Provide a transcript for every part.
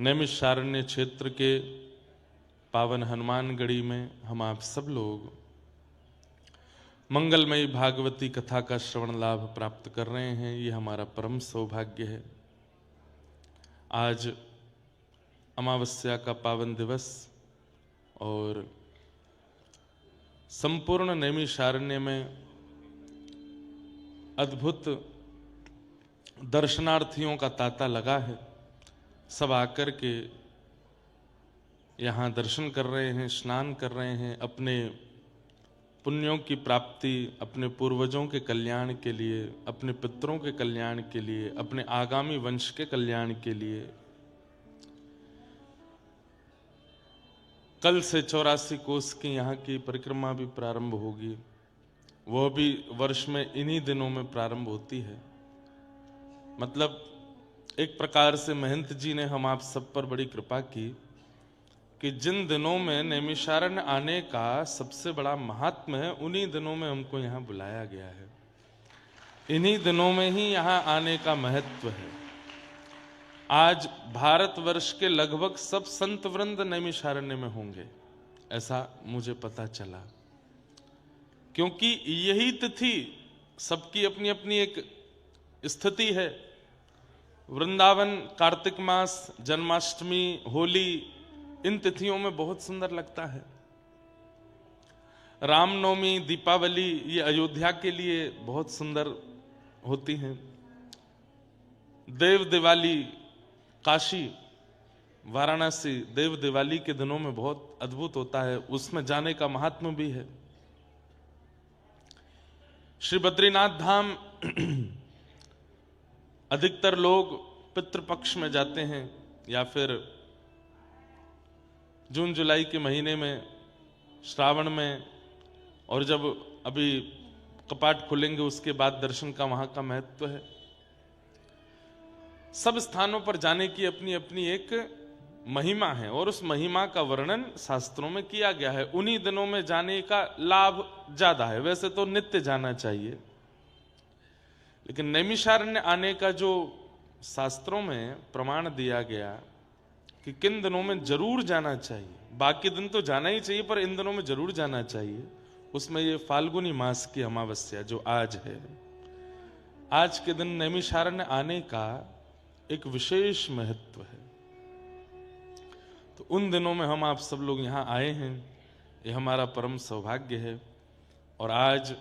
नैमिषारण्य क्षेत्र के पावन हनुमानगढ़ी में हम आप सब लोग मंगलमयी भागवती कथा का श्रवण लाभ प्राप्त कर रहे हैं। ये हमारा परम सौभाग्य है। आज अमावस्या का पावन दिवस और संपूर्ण नैमिषारण्य में अद्भुत दर्शनार्थियों का तांता लगा है। सब आकर के यहाँ दर्शन कर रहे हैं, स्नान कर रहे हैं, अपने पुण्यों की प्राप्ति, अपने पूर्वजों के कल्याण के लिए, अपने पितरों के कल्याण के लिए, अपने आगामी वंश के कल्याण के लिए। कल से 84 कोस की यहाँ की परिक्रमा भी प्रारंभ होगी। वह भी वर्ष में इन्हीं दिनों में प्रारंभ होती है। मतलब एक प्रकार से महंत जी ने हम आप सब पर बड़ी कृपा की कि जिन दिनों में नैमिषारण्य आने का सबसे बड़ा महात्म्य है, उन्हीं दिनों में हमको यहाँ बुलाया गया है। इन्हीं दिनों में ही यहाँ आने का महत्व है। आज भारतवर्ष के लगभग सब संत वृंद नैमिषारण्य में होंगे, ऐसा मुझे पता चला, क्योंकि यही तिथि सबकी अपनी अपनी एक स्थिति है। वृंदावन कार्तिक मास, जन्माष्टमी, होली, इन तिथियों में बहुत सुंदर लगता है। रामनवमी, दीपावली ये अयोध्या के लिए बहुत सुंदर होती हैं। देव दिवाली, काशी, वाराणसी देव दिवाली के दिनों में बहुत अद्भुत होता है। उसमें जाने का महात्म्य भी है। श्री बद्रीनाथ धाम अधिकतर लोग पितृपक्ष में जाते हैं या फिर जून जुलाई के महीने में, श्रावण में, और जब अभी कपाट खुलेंगे उसके बाद दर्शन का वहां का महत्व है। सब स्थानों पर जाने की अपनी अपनी एक महिमा है और उस महिमा का वर्णन शास्त्रों में किया गया है। उन्हीं दिनों में जाने का लाभ ज्यादा है। वैसे तो नित्य जाना चाहिए, लेकिन नैमिषारण्य आने का जो शास्त्रों में प्रमाण दिया गया कि किन दिनों में जरूर जाना चाहिए, बाकी दिन तो जाना ही चाहिए पर इन दिनों में जरूर जाना चाहिए, उसमें ये फाल्गुनी मास की अमावस्या जो आज है, आज के दिन नैमिषारण्य आने का एक विशेष महत्व है। तो उन दिनों में हम आप सब लोग यहाँ आए हैं, ये हमारा परम सौभाग्य है। और आज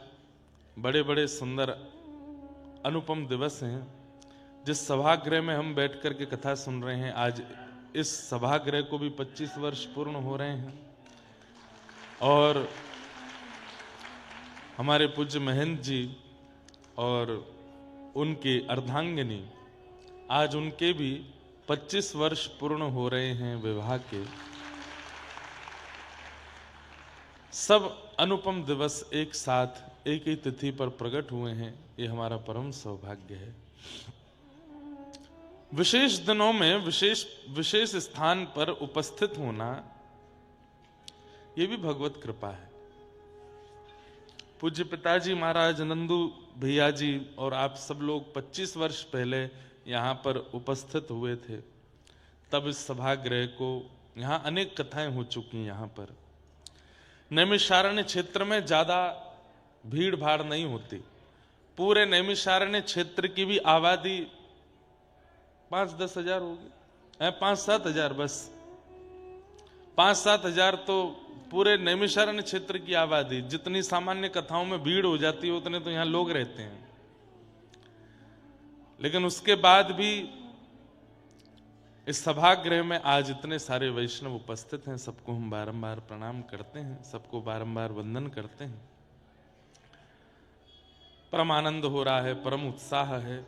बड़े बड़े सुंदर अनुपम दिवस हैं। जिस सभागृह में हम बैठ कर के कथा सुन रहे हैं, आज इस सभागृह को भी 25 वर्ष पूर्ण हो रहे हैं। और हमारे पूज्य महंत जी और उनकी अर्धांगिनी, आज उनके भी 25 वर्ष पूर्ण हो रहे हैं विवाह के। सब अनुपम दिवस एक साथ एक ही तिथि पर प्रकट हुए हैं। ये हमारा परम सौभाग्य है। विशेष दिनों में विशेष स्थान पर उपस्थित होना, ये भी भगवत कृपा है। पूज्य पिताजी महाराज नंदू भैया जी और आप सब लोग 25 वर्ष पहले यहाँ पर उपस्थित हुए थे। तब इस सभागृह को, यहाँ अनेक कथाएं हो चुकी यहाँ पर। नैमिषारण्य क्षेत्र में ज्यादा भीड़ भाड़ नहीं होती। पूरे नैमिषारण्य क्षेत्र की भी आबादी 5-10 हजार होगी, 5-7 हजार, बस 5-7 हजार तो पूरे नैमिषारण्य क्षेत्र की आबादी। जितनी सामान्य कथाओं में भीड़ हो जाती है उतने तो यहाँ लोग रहते हैं। लेकिन उसके बाद भी इस सभागृह में आज इतने सारे वैष्णव उपस्थित हैं। सबको हम बारंबार प्रणाम करते हैं, सबको बारंबार वंदन करते हैं। परम आनंद हो रहा है, परम उत्साह है।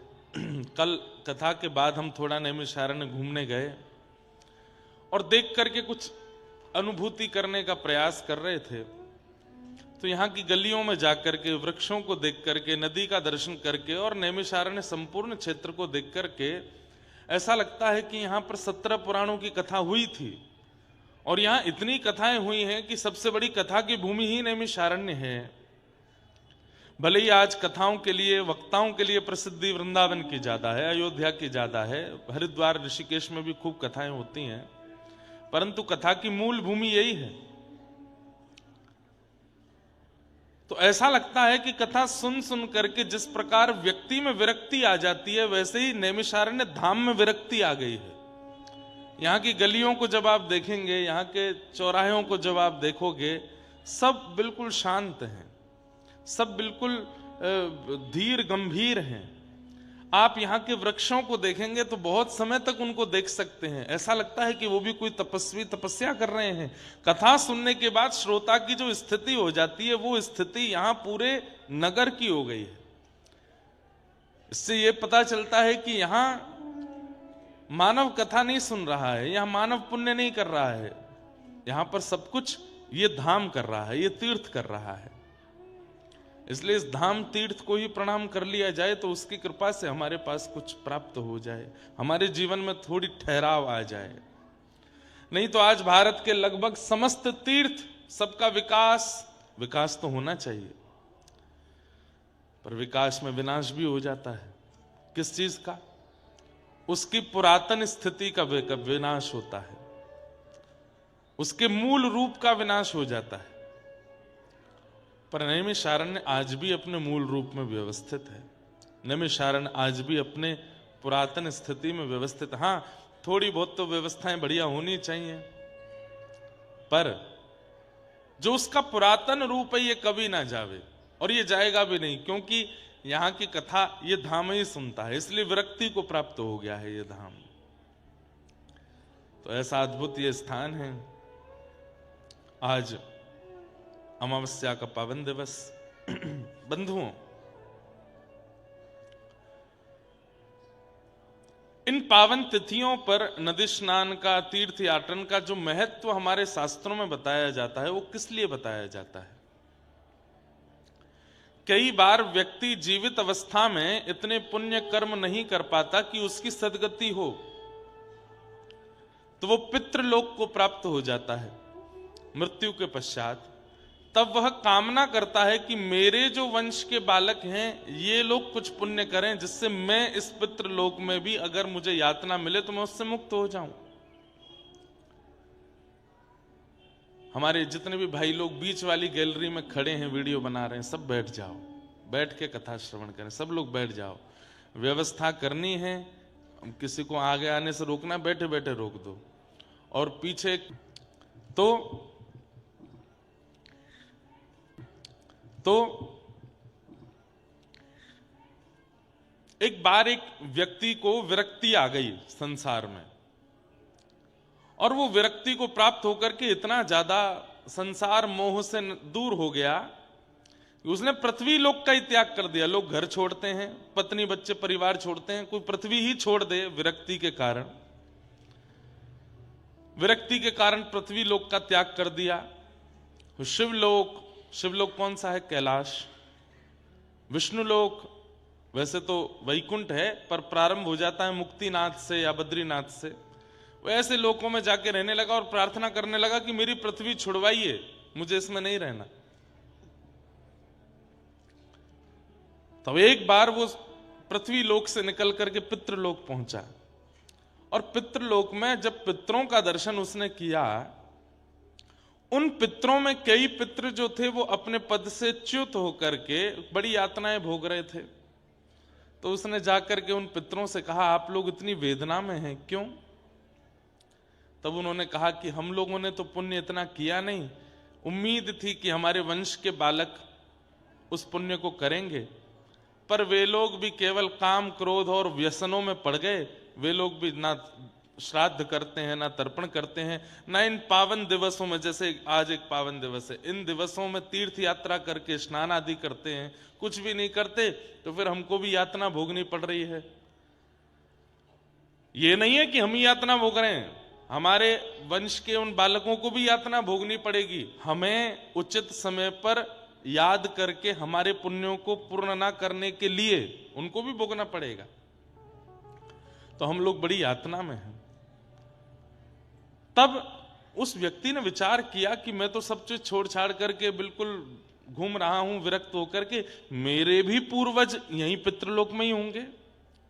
कल कथा के बाद हम थोड़ा नैमिषारण्य घूमने गए और देख करके कुछ अनुभूति करने का प्रयास कर रहे थे। तो यहाँ की गलियों में जाकर के, वृक्षों को देख करके, नदी का दर्शन करके और नैमिषारण्य संपूर्ण क्षेत्र को देख करके ऐसा लगता है कि यहाँ पर 17 पुराणों की कथा हुई थी। और यहाँ इतनी कथाएं हुई हैं कि सबसे बड़ी कथा की भूमि ही नैमिषारण्य है। भले ही आज कथाओं के लिए, वक्ताओं के लिए प्रसिद्धि वृंदावन की ज्यादा है, अयोध्या की ज्यादा है, हरिद्वार ऋषिकेश में भी खूब कथाएं होती हैं, परंतु कथा की मूल भूमि यही है। तो ऐसा लगता है कि कथा सुन सुन करके जिस प्रकार व्यक्ति में विरक्ति आ जाती है, वैसे ही नैमिषारण्य धाम में विरक्ति आ गई है। यहाँ की गलियों को जब आप देखेंगे, यहाँ के चौराहों को जब आप देखोगे, सब बिल्कुल शांत हैं, सब बिल्कुल धीर गंभीर हैं। आप यहाँ के वृक्षों को देखेंगे तो बहुत समय तक उनको देख सकते हैं, ऐसा लगता है कि वो भी कोई तपस्वी तपस्या कर रहे हैं। कथा सुनने के बाद श्रोता की जो स्थिति हो जाती है, वो स्थिति यहाँ पूरे नगर की हो गई है। इससे ये पता चलता है कि यहाँ मानव कथा नहीं सुन रहा है, यहाँ मानव पुण्य नहीं कर रहा है, यहाँ पर सब कुछ ये धाम कर रहा है, ये तीर्थ कर रहा है। इसलिए इस धाम तीर्थ को ही प्रणाम कर लिया जाए तो उसकी कृपा से हमारे पास कुछ प्राप्त हो जाए, हमारे जीवन में थोड़ी ठहराव आ जाए। नहीं तो आज भारत के लगभग समस्त तीर्थ, सबका विकास तो होना चाहिए, पर विकास में विनाश भी हो जाता है। किस चीज का? उसकी पुरातन स्थिति का विनाश होता है, उसके मूल रूप का विनाश हो जाता है। पर नैमिषारण्य आज भी अपने मूल रूप में व्यवस्थित है, नैमिषारण्य आज भी अपने पुरातन स्थिति में व्यवस्थित। हां, थोड़ी बहुत तो व्यवस्थाएं बढ़िया होनी चाहिए, पर जो उसका पुरातन रूप है ये कभी ना जावे, और ये जाएगा भी नहीं, क्योंकि यहां की कथा ये धाम ही सुनता है, इसलिए विरक्ति को प्राप्त हो गया है ये धाम। तो ऐसा अद्भुत ये स्थान है। आज अमावस्या का पावन दिवस। बंधुओं, इन पावन तिथियों पर नदी स्नान का, तीर्थ यात्रा का जो महत्व हमारे शास्त्रों में बताया जाता है, वो किस लिए बताया जाता है? कई बार व्यक्ति जीवित अवस्था में इतने पुण्य कर्म नहीं कर पाता कि उसकी सद्गति हो, तो वो पितृलोक को प्राप्त हो जाता है मृत्यु के पश्चात। तब वह कामना करता है कि मेरे जो वंश के बालक हैं ये लोग कुछ पुण्य करें, जिससे मैं इस पितृलोक में भी अगर मुझे यातना मिले तो मैं उससे मुक्त हो जाऊं। हमारे जितने भी भाई लोग बीच वाली गैलरी में खड़े हैं, वीडियो बना रहे हैं, सब बैठ जाओ, बैठ के कथा श्रवण करें। सब लोग बैठ जाओ, व्यवस्था करनी है, किसी को आगे आने से रोकना, बैठे बैठे रोक दो। और पीछे तो एक बार एक व्यक्ति को विरक्ति आ गई संसार में, और वो विरक्ति को प्राप्त होकर के इतना ज्यादा संसार मोह से दूर हो गया कि उसने पृथ्वी लोक का ही त्याग कर दिया। लोग घर छोड़ते हैं, पत्नी बच्चे परिवार छोड़ते हैं, कोई पृथ्वी ही छोड़ दे विरक्ति के कारण। विरक्ति के कारण पृथ्वी लोक का त्याग कर दिया। शिवलोक कौन सा है? कैलाश। विष्णुलोक वैसे तो वैकुंठ है, पर प्रारंभ हो जाता है मुक्तिनाथ से या बद्रीनाथ से। वो ऐसे लोकों में जाके रहने लगा और प्रार्थना करने लगा कि मेरी पृथ्वी छुड़वाइए, मुझे इसमें नहीं रहना। तब एक बार वो पृथ्वी लोक से निकल करके पितृलोक पहुंचा, और पितृलोक में जब पितरों का दर्शन उसने किया, उन पितरों में कई पितृ जो थे वो अपने पद से च्युत होकर के बड़ी यातनाएं भोग रहे थे। तो उसने जाकर के उन पितरों से कहा, आप लोग इतनी वेदना में हैं, क्यों? तब उन्होंने कहा कि हम लोगों ने तो पुण्य इतना किया नहीं, उम्मीद थी कि हमारे वंश के बालक उस पुण्य को करेंगे, पर वे लोग भी केवल काम क्रोध और व्यसनों में पड़ गए। वे लोग भी ना श्राद्ध करते हैं, ना तर्पण करते हैं, ना इन पावन दिवसों में, जैसे आज एक पावन दिवस है, इन दिवसों में तीर्थ यात्रा करके स्नान आदि करते हैं, कुछ भी नहीं करते। तो फिर हमको भी यातना भोगनी पड़ रही है। ये नहीं है कि हम ही यातना भोग रहे हैं, हमारे वंश के उन बालकों को भी यातना भोगनी पड़ेगी। हमें उचित समय पर याद करके हमारे पुण्यों को पूर्ण ना करने के लिए उनको भी भोगना पड़ेगा। तो हम लोग बड़ी यातना में हैं। तब उस व्यक्ति ने विचार किया कि मैं तो सब चीज छोड़ छाड़ करके बिल्कुल घूम रहा हूं विरक्त होकर के, मेरे भी पूर्वज यहीं पितृलोक में ही होंगे,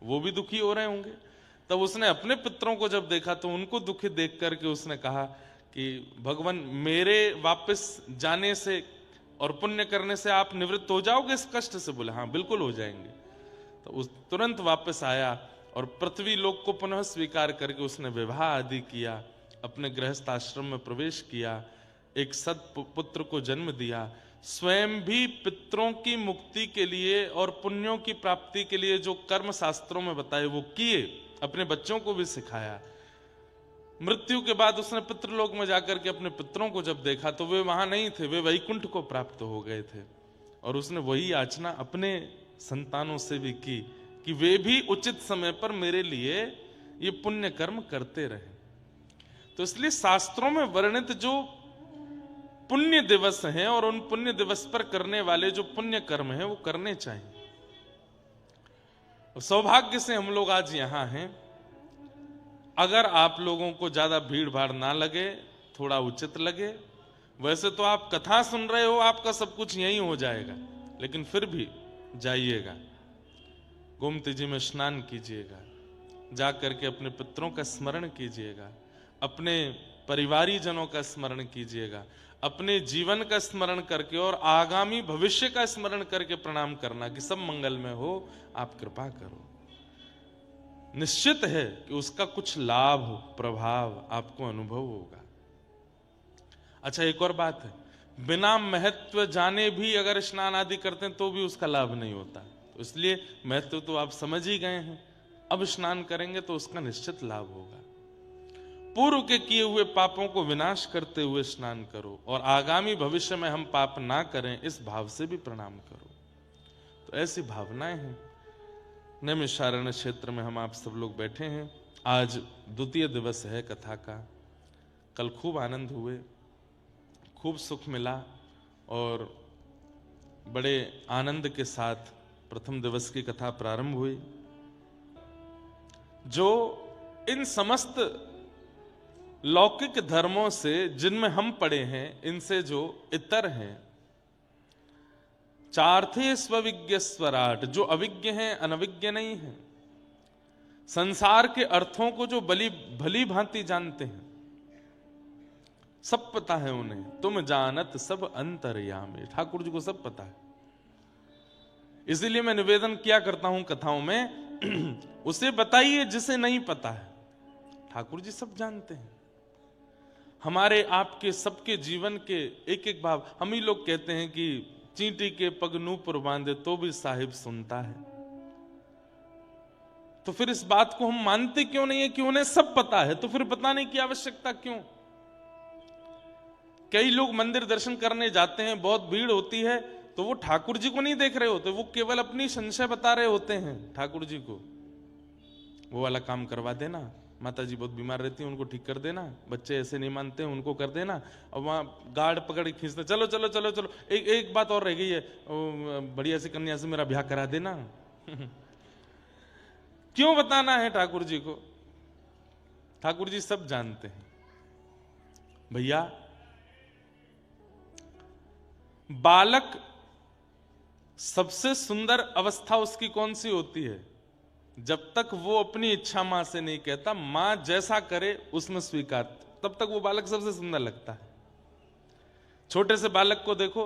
वो भी दुखी हो रहे होंगे। तब उसने अपने पितरों को जब देखा तो उनको दुखी देख करके उसने कहा कि भगवान, मेरे वापस जाने से और पुण्य करने से आप निवृत्त हो जाओगे इस कष्ट से? बोले हाँ बिल्कुल हो जाएंगे। तो उस तुरंत वापस आया और पृथ्वी लोक को पुनः स्वीकार करके उसने विवाह आदि किया, अपने गृहस्थ आश्रम में प्रवेश किया, एक सत पुत्र को जन्म दिया, स्वयं भी पितरों की मुक्ति के लिए और पुण्यों की प्राप्ति के लिए जो कर्म शास्त्रों में बताए वो किए, अपने बच्चों को भी सिखाया। मृत्यु के बाद उसने पितृलोक में जाकर के अपने पितरों को जब देखा तो वे वहां नहीं थे, वे वैकुंठ को प्राप्त हो गए थे। और उसने वही याचना अपने संतानों से भी की कि वे भी उचित समय पर मेरे लिए ये पुण्य कर्म करते रहे। तो इसलिए शास्त्रों में वर्णित जो पुण्य दिवस हैं और उन पुण्य दिवस पर करने वाले जो पुण्य कर्म हैं वो करने चाहिए। सौभाग्य से हम लोग आज यहां हैं। अगर आप लोगों को ज्यादा भीड़ भाड़ ना लगे, थोड़ा उचित लगे, वैसे तो आप कथा सुन रहे हो, आपका सब कुछ यहीं हो जाएगा, लेकिन फिर भी जाइएगा, गोमती जी में स्नान कीजिएगा, जा करके अपने पितरों का स्मरण कीजिएगा, अपने परिवारी जनों का स्मरण कीजिएगा, अपने जीवन का स्मरण करके और आगामी भविष्य का स्मरण करके प्रणाम करना कि सब मंगल में हो, आप कृपा करो। निश्चित है कि उसका कुछ लाभ, प्रभाव आपको अनुभव होगा। अच्छा, एक और बात है, बिना महत्व जाने भी अगर स्नान आदि करते हैं तो भी उसका लाभ नहीं होता। तो इसलिए महत्व तो आप समझ ही गए हैं, अब स्नान करेंगे तो उसका निश्चित लाभ होगा। पूर्व के किए हुए पापों को विनाश करते हुए स्नान करो और आगामी भविष्य में हम पाप ना करें, इस भाव से भी प्रणाम करो। तो ऐसी भावनाएं हैं। नैमिषारण्य क्षेत्र में हम आप सब लोग बैठे हैं। आज द्वितीय दिवस है कथा का। कल खूब आनंद हुए, खूब सुख मिला और बड़े आनंद के साथ प्रथम दिवस की कथा प्रारंभ हुई। जो इन समस्त लौकिक धर्मों से जिनमें हम पड़े हैं, इनसे जो इतर हैं, चार्थे स्वविज्ञ स्वराट, जो अविज्ञ हैं, अनविज्ञ नहीं हैं, संसार के अर्थों को जो भली भांति जानते हैं, सब पता है उन्हें। तुम जानत सब अंतर्यामी, ठाकुर जी को सब पता है। इसीलिए मैं निवेदन किया करता हूं कथाओं में, उसे बताइए जिसे नहीं पता है। ठाकुर जी सब जानते हैं, हमारे आपके सबके जीवन के एक एक भाव। हम ही लोग कहते हैं कि चींटी के पग नूपुर बांधे तो भी साहिब सुनता है। तो फिर इस बात को हम मानते क्यों नहीं है कि उन्हें सब पता है? तो फिर बताने की आवश्यकता क्यों? कई लोग मंदिर दर्शन करने जाते हैं, बहुत भीड़ होती है, तो वो ठाकुर जी को नहीं देख रहे होते, वो केवल अपनी संशय बता रहे होते हैं ठाकुर जी को। वो वाला काम करवा देना, माता जी बहुत बीमार रहती है उनको ठीक कर देना, बच्चे ऐसे नहीं मानते हैं उनको कर देना, और वहां गार्ड पकड़ के खींचते, चलो चलो चलो चलो, एक बात और रह गई है, बढ़िया सी कन्या से मेरा ब्याह करा देना। क्यों बताना है ठाकुर जी को? ठाकुर जी सब जानते हैं। भैया, बालक सबसे सुंदर अवस्था उसकी कौन सी होती है? जब तक वो अपनी इच्छा मां से नहीं कहता, मां जैसा करे उसमें स्वीकार, तब तक वो बालक सबसे सुंदर लगता है। छोटे से बालक को देखो,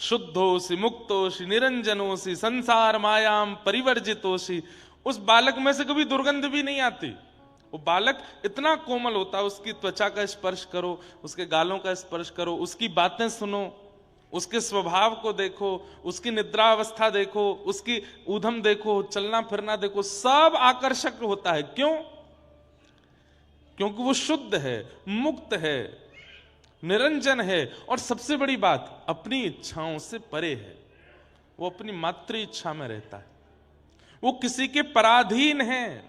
शुद्धोसी मुक्तोसी निरंजनोसी संसार मायाम परिवर्जितोसी, उस बालक में से कभी दुर्गंध भी नहीं आती। वो बालक इतना कोमल होता है, उसकी त्वचा का स्पर्श करो, उसके गालों का स्पर्श करो, उसकी बातें सुनो, उसके स्वभाव को देखो, उसकी निद्रा अवस्था देखो, उसकी ऊधम देखो, चलना फिरना देखो, सब आकर्षक होता है। क्यों? क्योंकि वो शुद्ध है, मुक्त है, निरंजन है, और सबसे बड़ी बात, अपनी इच्छाओं से परे है। वो अपनी मातृ इच्छा में रहता है, वो किसी के पराधीन है,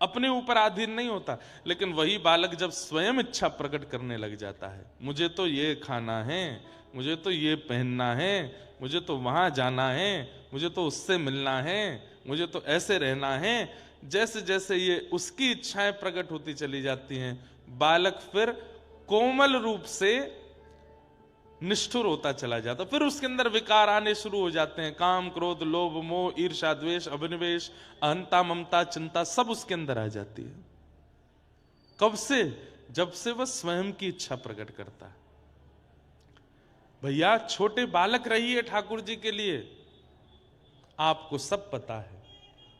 अपने ऊपर अधीन नहीं होता। लेकिन वही बालक जब स्वयं इच्छा प्रकट करने लग जाता है, मुझे तो ये खाना है, मुझे तो ये पहनना है, मुझे तो वहां जाना है, मुझे तो उससे मिलना है, मुझे तो ऐसे रहना है, जैसे जैसे ये उसकी इच्छाएं प्रकट होती चली जाती हैं, बालक फिर कोमल रूप से निष्ठुर होता चला जाता, फिर उसके अंदर विकार आने शुरू हो जाते हैं, काम क्रोध लोभ मोह ईर्ष्या द्वेष अभिनिवेश अहंता ममता चिंता सब उसके अंदर आ जाती है। कब से? जब से वह स्वयं की इच्छा प्रकट करता है। भैया छोटे बालक रहिए ठाकुर जी के लिए, आपको सब पता है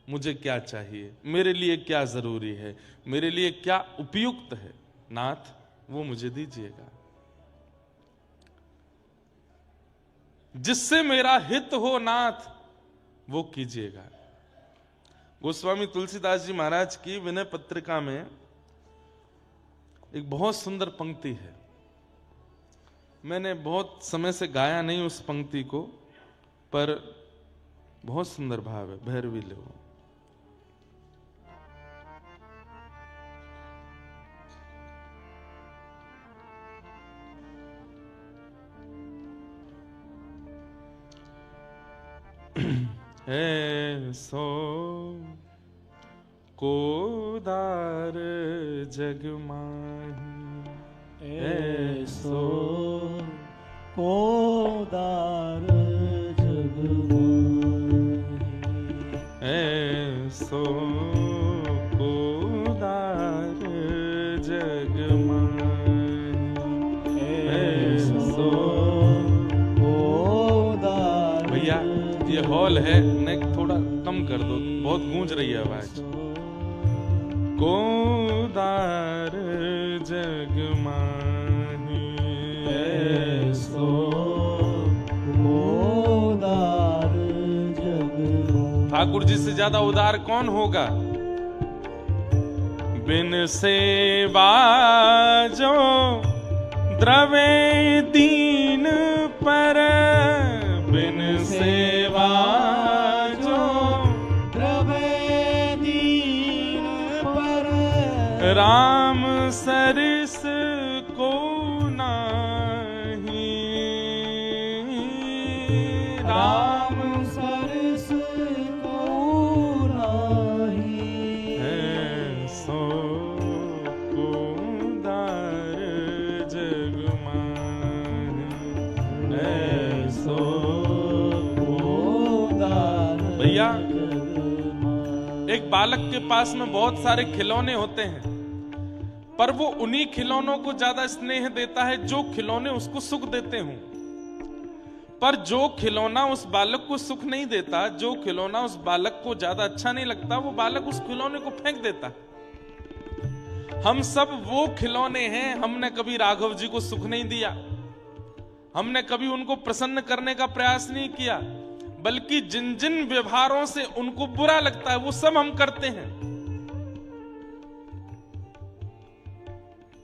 मुझे क्या चाहिए, मेरे लिए क्या जरूरी है, मेरे लिए क्या उपयुक्त है, नाथ वो मुझे दीजिएगा, जिससे मेरा हित हो नाथ वो कीजिएगा। गोस्वामी तुलसीदास जी महाराज की विनय पत्रिका में एक बहुत सुंदर पंक्ति है, मैंने बहुत समय से गाया नहीं उस पंक्ति को, पर बहुत सुंदर भाव है। भैरवी लो ऐसो कोदार जग माही, ऐसो कोदार जग माही, ऐसो कोदार जग माही, ऐसो कोदार। भैया ये हॉल है, नेक थोड़ा कम कर दो, बहुत गूंज रही है आवाज। कोदार जग माही, ऐसो कोदार जग माही। ठाकुर जी से ज्यादा उदार कौन होगा? बिन सेवा जो द्रवे दीन पर, बिन सेवा जो द्रवे दीन पर, राम सरिस को नाही, राम सरस को नाही, ऐसो कोदार जग माही, ऐसो। भैया एक बालक के पास में बहुत सारे खिलौने होते हैं, पर वो उन्हीं खिलौनों को ज्यादा स्नेह देता है जो खिलौने उसको सुख देते हों। पर जो खिलौना उस बालक को सुख नहीं देता, जो खिलौना उस बालक को ज्यादा अच्छा नहीं लगता, वो बालक उस खिलौने को फेंक देता। हम सब वो खिलौने हैं, हमने कभी राघव जी को सुख नहीं दिया, हमने कभी उनको प्रसन्न करने का प्रयास नहीं किया, बल्कि जिन जिन व्यवहारों से उनको बुरा लगता है वो सब हम करते हैं,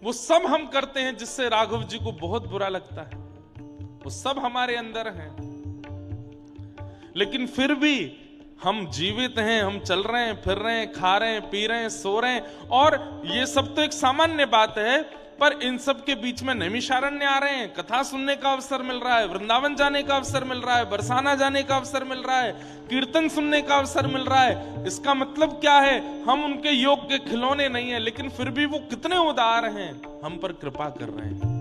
वो सब हम करते हैं जिससे राघव जी को बहुत बुरा लगता है, वो सब हमारे अंदर है। लेकिन फिर भी हम जीवित हैं, हम चल रहे हैं, फिर रहे हैं, खा रहे हैं, पी रहे हैं, सो रहे हैं, और ये सब तो एक सामान्य बात है। पर इन सब के बीच में नैमिषारण्य आ रहे हैं, कथा सुनने का अवसर मिल रहा है, वृंदावन जाने का अवसर मिल रहा है, बरसाना जाने का अवसर मिल रहा है, कीर्तन सुनने का अवसर मिल रहा है। इसका मतलब क्या है? हम उनके योग के खिलौने नहीं है, लेकिन फिर भी वो कितने उदार हैं, हम पर कृपा कर रहे हैं।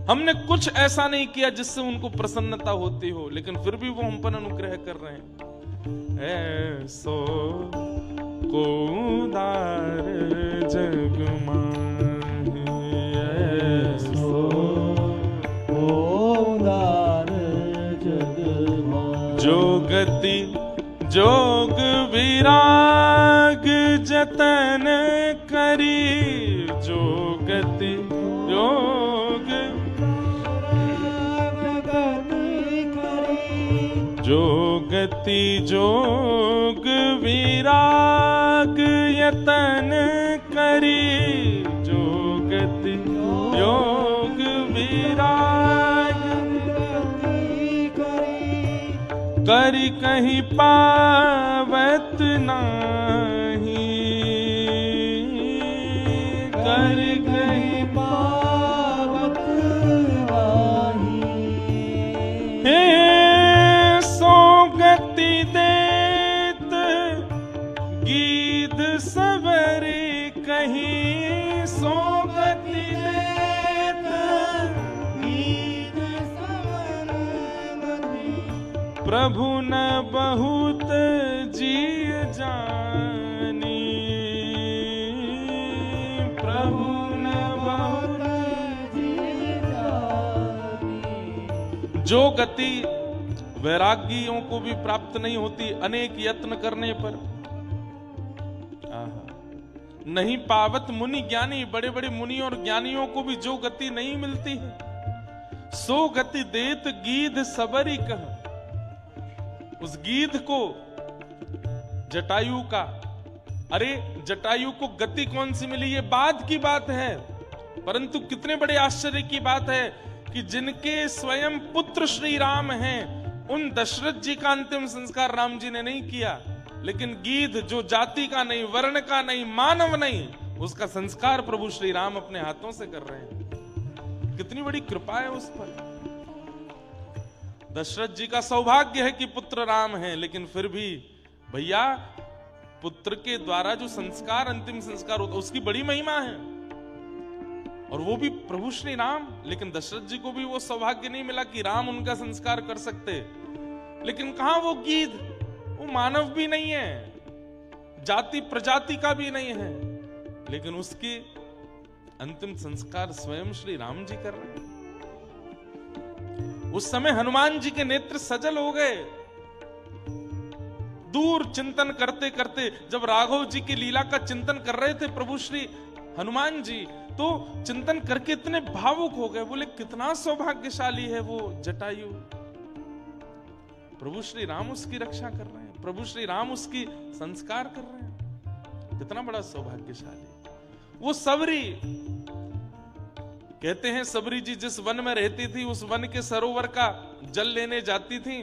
हमने कुछ ऐसा नहीं किया जिससे उनको प्रसन्नता होती हो, लेकिन फिर भी वो हम पर अनुग्रह कर रहे हैं। ऐसो कोदार जग माही, ऐसो कोदार जग माही। जो गति जोग विराग जतन करी, जो गति योग जो गति जोग विराग यतन करी, जो गति योग विराग करी कहीं पावत नाही, करी कहीं पावत नाही। हे सो गति देत गीत सबरी कहीं, सो गति देत गीत प्रभु न बहुत जिय जानी, प्रभु न बहुत जिय जानी। जो गति वैरागियों को भी प्राप्त नहीं होती अनेक यत्न करने पर, नहीं पावत मुनि ज्ञानी, बड़े बड़े मुनि और ज्ञानियों को भी जो गति नहीं मिलती है, सो गति देत गीध सबरी कह। उस गीध को जटायु का, अरे जटायु को गति कौन सी मिली ये बाद की बात है, परंतु कितने बड़े आश्चर्य की बात है कि जिनके स्वयं पुत्र श्री राम हैं, उन दशरथ जी का अंतिम संस्कार राम जी ने नहीं किया, लेकिन गीध जो जाति का नहीं, वर्ण का नहीं, मानव नहीं, उसका संस्कार प्रभु श्री राम अपने हाथों से कर रहे हैं। कितनी बड़ी कृपा है उस पर। दशरथ जी का सौभाग्य है कि पुत्र राम है, लेकिन फिर भी भैया पुत्र के द्वारा जो संस्कार, अंतिम संस्कार होता, उसकी बड़ी महिमा है, और वो भी प्रभु श्री राम। लेकिन दशरथ जी को भी वो सौभाग्य नहीं मिला कि राम उनका संस्कार कर सकते। लेकिन कहां वो गीध, वो मानव भी नहीं है, जाति प्रजाति का भी नहीं है, लेकिन उसके अंतिम संस्कार स्वयं श्री राम जी कर रहे हैं। उस समय हनुमान जी के नेत्र सजल हो गए। दूर चिंतन करते करते जब राघव जी की लीला का चिंतन कर रहे थे प्रभु श्री हनुमान जी, तो चिंतन करके इतने भावुक हो गए, बोले कितना सौभाग्यशाली है वो जटायु। प्रभु श्री राम उसकी रक्षा कर रहे हैं, प्रभु श्री राम उसकी संस्कार कर रहे हैं, कितना बड़ा सौभाग्यशाली। वो सबरी, कहते हैं सबरी जी जिस वन में रहती थी, उस वन के सरोवर का जल लेने जाती थी।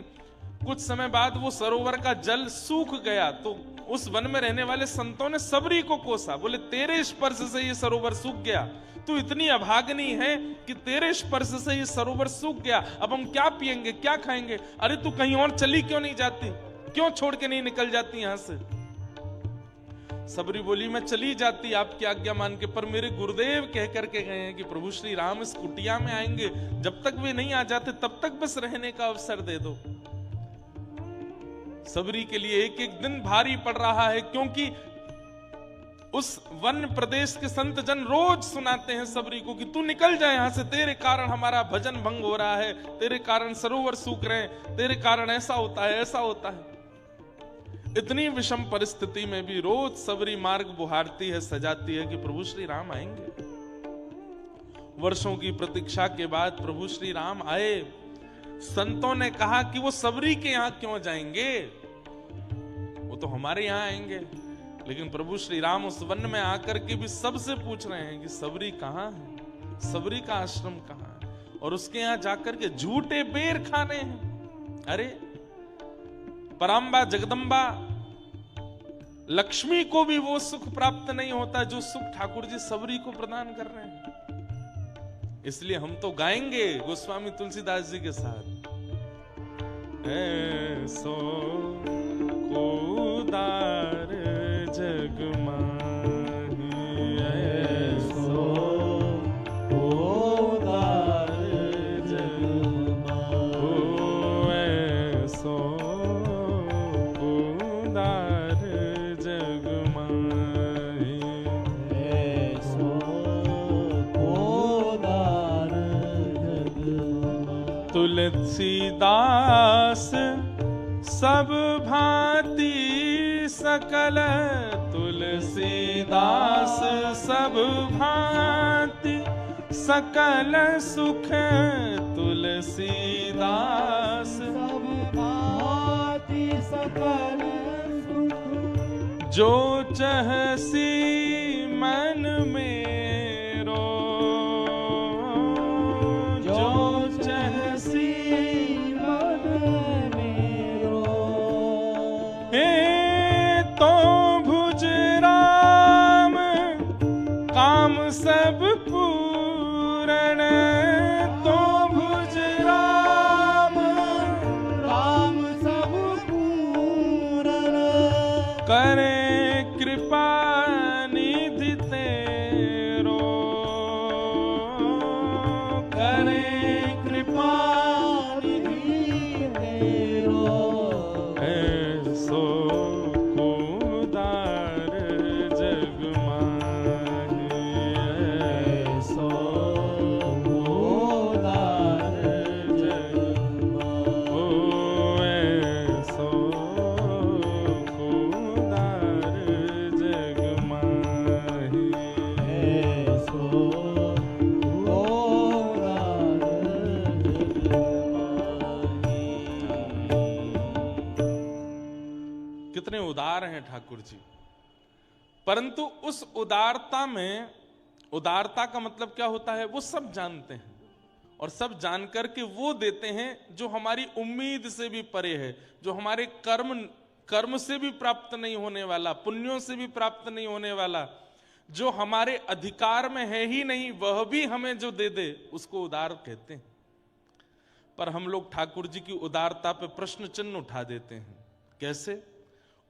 कुछ समय बाद वो सरोवर का जल सूख गया, तो उस वन में रहने वाले संतों ने सबरी को कोसा, बोले तेरे स्पर्श से ये सरोवर सूख गया, तू इतनी अभागनी है कि तेरे स्पर्श से ये सरोवर सूख गया, अब हम क्या पिएंगे, क्या खाएंगे? अरे तू कहीं और चली क्यों नहीं जाती, क्यों छोड़ के नहीं निकल जाती यहां से? सबरी बोली मैं चली जाती आपकी आज्ञा मान के, पर मेरे गुरुदेव कह करके गए हैं कि प्रभु श्री राम इस कुटिया में आएंगे, जब तक वे नहीं आ जाते तब तक बस रहने का अवसर दे दो। सबरी के लिए एक एक दिन भारी पड़ रहा है, क्योंकि उस वन प्रदेश के संत जन रोज सुनाते हैं सबरी को कि तू निकल जाए यहां से, तेरे कारण हमारा भजन भंग हो रहा है, तेरे कारण सरोवर सूख रहे हैं, तेरे कारण ऐसा होता है, ऐसा होता है। इतनी विषम परिस्थिति में भी रोज सबरी मार्ग बुहारती है, सजाती है कि प्रभु श्री राम आएंगे। वर्षों की प्रतीक्षा के बाद प्रभु श्री राम आए। संतों ने कहा कि वो सबरी के यहां क्यों जाएंगे, वो तो हमारे यहां आएंगे। लेकिन प्रभु श्री राम उस वन में आकर के भी सबसे पूछ रहे हैं कि सबरी कहां है, सबरी का आश्रम कहां है, और उसके यहां जाकर के झूठे बेर खाने हैं। अरे पराम्बा जगदम्बा लक्ष्मी को भी वो सुख प्राप्त नहीं होता जो सुख ठाकुर जी सबरी को प्रदान कर रहे हैं। इसलिए हम तो गाएंगे गोस्वामी तुलसीदास जी के साथ, ऐसो को उदार जग माही, ऐसो को उदार जग माही, ऐसो को उदार जग माही, ऐसो को उदार जग माही। तुलसीदास सब भांति सकल, तुलसीदास सब भांति सकल सुख, तुलसीदास सब भांति सकल सुख, जो चहसी मन मेरो, जो चहसी मन मेरो। हे तो भुज राम काम सब पूरण, तो भुज राम काम सब पूरन, करे कृपा निधि तेरो, करे कृपा निधि तेरो। ठाकुर जी, परंतु उस उदारता में, उदारता का मतलब क्या होता है, वो सब जानते हैं और सब जान करके वो देते हैं जो हमारी उम्मीद से भी परे है, जो हमारे कर्म से भी प्राप्त नहीं होने वाला, पुण्यों से भी प्राप्त नहीं होने वाला, जो हमारे अधिकार में है ही नहीं, वह भी हमें जो दे दे उसको उदार कहते हैं। पर हम लोग ठाकुर जी की उदारता पे प्रश्न चिन्ह उठा देते हैं। कैसे?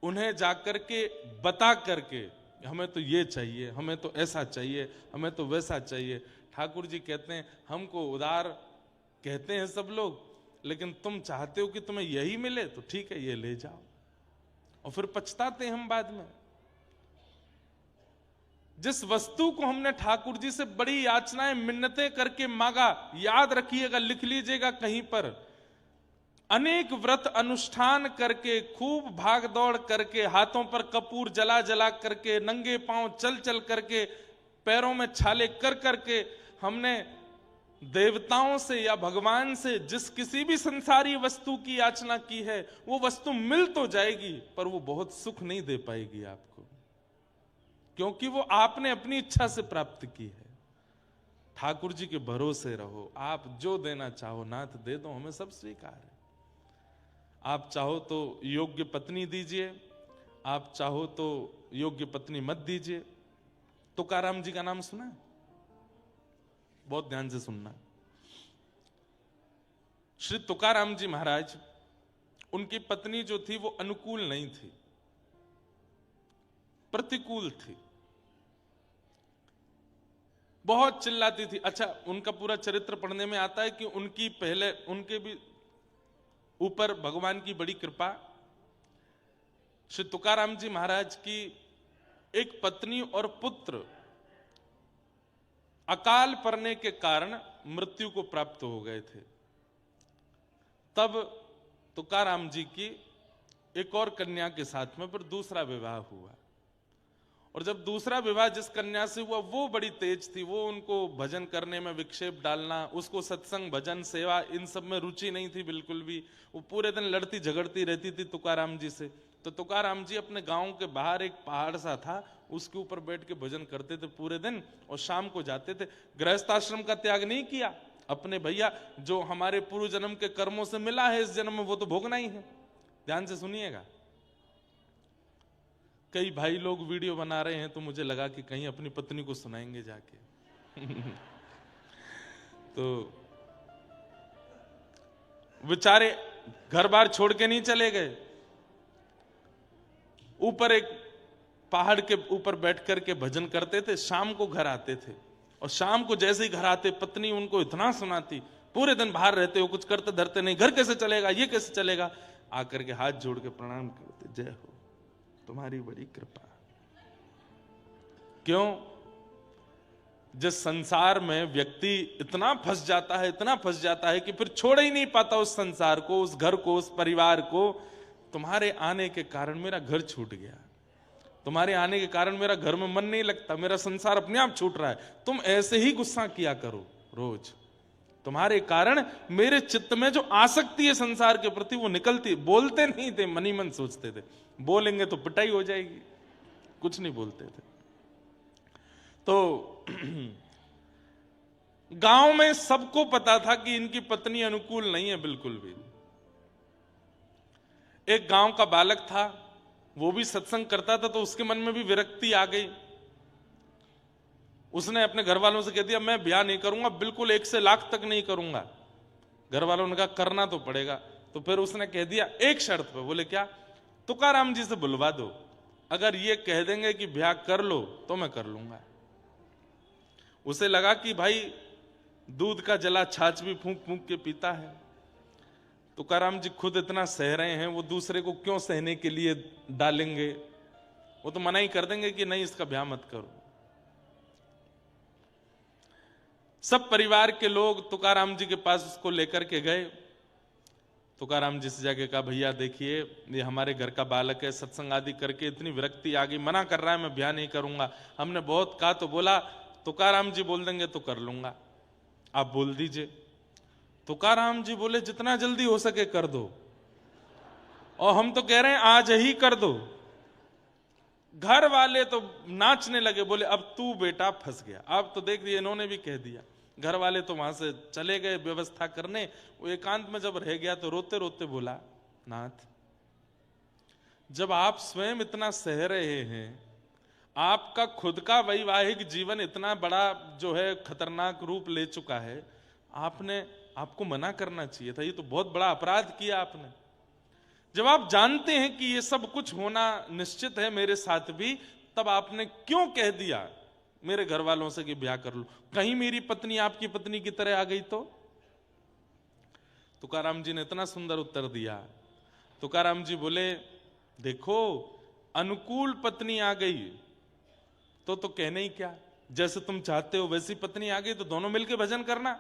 उन्हें जाकर के बता करके, हमें तो ये चाहिए, हमें तो ऐसा चाहिए, हमें तो वैसा चाहिए। ठाकुर जी कहते हैं हमको उदार कहते हैं सब लोग, लेकिन तुम चाहते हो कि तुम्हें यही मिले तो ठीक है, ये ले जाओ, और फिर पछताते हम बाद में। जिस वस्तु को हमने ठाकुर जी से बड़ी याचनाएं मिन्नतें करके मांगा, याद रखिएगा, लिख लीजिएगा कहीं पर, अनेक व्रत अनुष्ठान करके, खूब भाग दौड़ करके, हाथों पर कपूर जला जला करके, नंगे पांव चल चल करके, पैरों में छाले कर करके हमने देवताओं से या भगवान से जिस किसी भी संसारी वस्तु की याचना की है, वो वस्तु मिल तो जाएगी पर वो बहुत सुख नहीं दे पाएगी आपको, क्योंकि वो आपने अपनी इच्छा से प्राप्त की है। ठाकुर जी के भरोसे रहो, आप जो देना चाहो नाथ दे दो, हमें सब स्वीकार है। आप चाहो तो योग्य पत्नी दीजिए, आप चाहो तो योग्य पत्नी मत दीजिए। तुकाराम जी का नाम सुना है? बहुत ध्यान से सुनना। श्री तुकाराम जी महाराज, उनकी पत्नी जो थी वो अनुकूल नहीं थी, प्रतिकूल थी, बहुत चिल्लाती थी। अच्छा, उनका पूरा चरित्र पढ़ने में आता है कि उनकी पहले, उनके भी ऊपर भगवान की बड़ी कृपा। श्री तुकाराम जी महाराज की एक पत्नी और पुत्र अकाल पड़ने के कारण मृत्यु को प्राप्त हो गए थे। तब तुकाराम जी की एक और कन्या के साथ में फिर दूसरा विवाह हुआ, और जब दूसरा विवाह जिस कन्या से हुआ वो बड़ी तेज थी, वो उनको भजन करने में विक्षेप डालना, उसको सत्संग भजन सेवा इन सब में रुचि नहीं थी बिल्कुल भी। वो पूरे दिन लड़ती झगड़ती रहती थी तुकाराम जी से। तो तुकाराम जी अपने गांव के बाहर एक पहाड़ सा था, उसके ऊपर बैठ के भजन करते थे पूरे दिन, और शाम को जाते थे। गृहस्थाश्रम का त्याग नहीं किया, अपने भैया जो हमारे पूर्व जन्म के कर्मों से मिला है इस जन्म में वो तो भोगना ही है। ध्यान से सुनिएगा। कई भाई लोग वीडियो बना रहे हैं तो मुझे लगा कि कहीं अपनी पत्नी को सुनाएंगे जाके तो बेचारे घर बार छोड़ के नहीं चले गए, ऊपर एक पहाड़ के ऊपर बैठ करके भजन करते थे, शाम को घर आते थे, और शाम को जैसे ही घर आते पत्नी उनको इतना सुनाती, पूरे दिन बाहर रहते हो, कुछ करते धरते नहीं, घर कैसे चलेगा, ये कैसे चलेगा। आकर के हाथ जोड़ के प्रणाम करते, जय हो तुम्हारी बड़ी कृपा। क्यों? जिस संसार में व्यक्ति इतना फंस जाता है, इतना फंस जाता है कि फिर छोड़ ही नहीं पाता उस संसार को, उस घर को, उस परिवार को। तुम्हारे आने के कारण मेरा घर छूट गया, तुम्हारे आने के कारण मेरा घर में मन नहीं लगता, मेरा संसार अपने आप छूट रहा है। तुम ऐसे ही गुस्सा किया करो रोज, तुम्हारे कारण मेरे चित्त में जो आसक्ति है संसार के प्रति वो निकलती। बोलते नहीं थे, मन ही मन सोचते थे, बोलेंगे तो पिटाई हो जाएगी, कुछ नहीं बोलते थे। तो गांव में सबको पता था कि इनकी पत्नी अनुकूल नहीं है बिल्कुल भी। एक गांव का बालक था, वो भी सत्संग करता था, तो उसके मन में भी विरक्ति आ गई। उसने अपने घर वालों से कह दिया मैं ब्याह नहीं करूंगा, बिल्कुल 1 से लाख तक नहीं करूंगा। घर वालों ने कहा करना तो पड़ेगा। तो फिर उसने कह दिया एक शर्त पे। बोले क्या? तुकाराम जी से बुलवा दो, अगर ये कह देंगे कि ब्याह कर लो तो मैं कर लूंगा। उसे लगा कि भाई दूध का जला छाछ भी फूंक फूंक के पीता है, तुकाराम जी खुद इतना सह रहे हैं, वो दूसरे को क्यों सहने के लिए डालेंगे, वो तो मना ही कर देंगे कि नहीं इसका ब्याह मत करो। सब परिवार के लोग तुकाराम जी के पास उसको लेकर के गए। तुकाराम जी से जाके कहा भैया देखिए ये हमारे घर का बालक है, सत्संग आदि करके इतनी विरक्ति आ गई, मना कर रहा है मैं ब्याह नहीं करूंगा। हमने बहुत कहा तो बोला तुकाराम जी बोल देंगे तो कर लूंगा, आप बोल दीजिए। तुकाराम जी बोले जितना जल्दी हो सके कर दो, और हम तो कह रहे हैं आज ही कर दो। घर वाले तो नाचने लगे, बोले अब तू बेटा फंस गया। अब तो देख दिया, इन्होंने भी कह दिया। घर वाले तो वहां से चले गए व्यवस्था करने। वो एकांत में जब रह गया तो रोते रोते बोला, नाथ जब आप स्वयं इतना सह रहे हैं, आपका खुद का वैवाहिक जीवन इतना बड़ा जो है खतरनाक रूप ले चुका है, आपको मना करना चाहिए था। ये तो बहुत बड़ा अपराध किया आपने। जब आप जानते हैं कि ये सब कुछ होना निश्चित है मेरे साथ भी, तब आपने क्यों कह दिया मेरे घर वालों से कि ब्याह कर लो? कहीं मेरी पत्नी आपकी पत्नी की तरह आ गई तो? तुकाराम जी ने इतना सुंदर उत्तर दिया। तुकाराम जी बोले, देखो अनुकूल पत्नी आ गई तो कहने ही क्या, जैसे तुम चाहते हो वैसी पत्नी आ गई तो दोनों मिलकर भजन करना।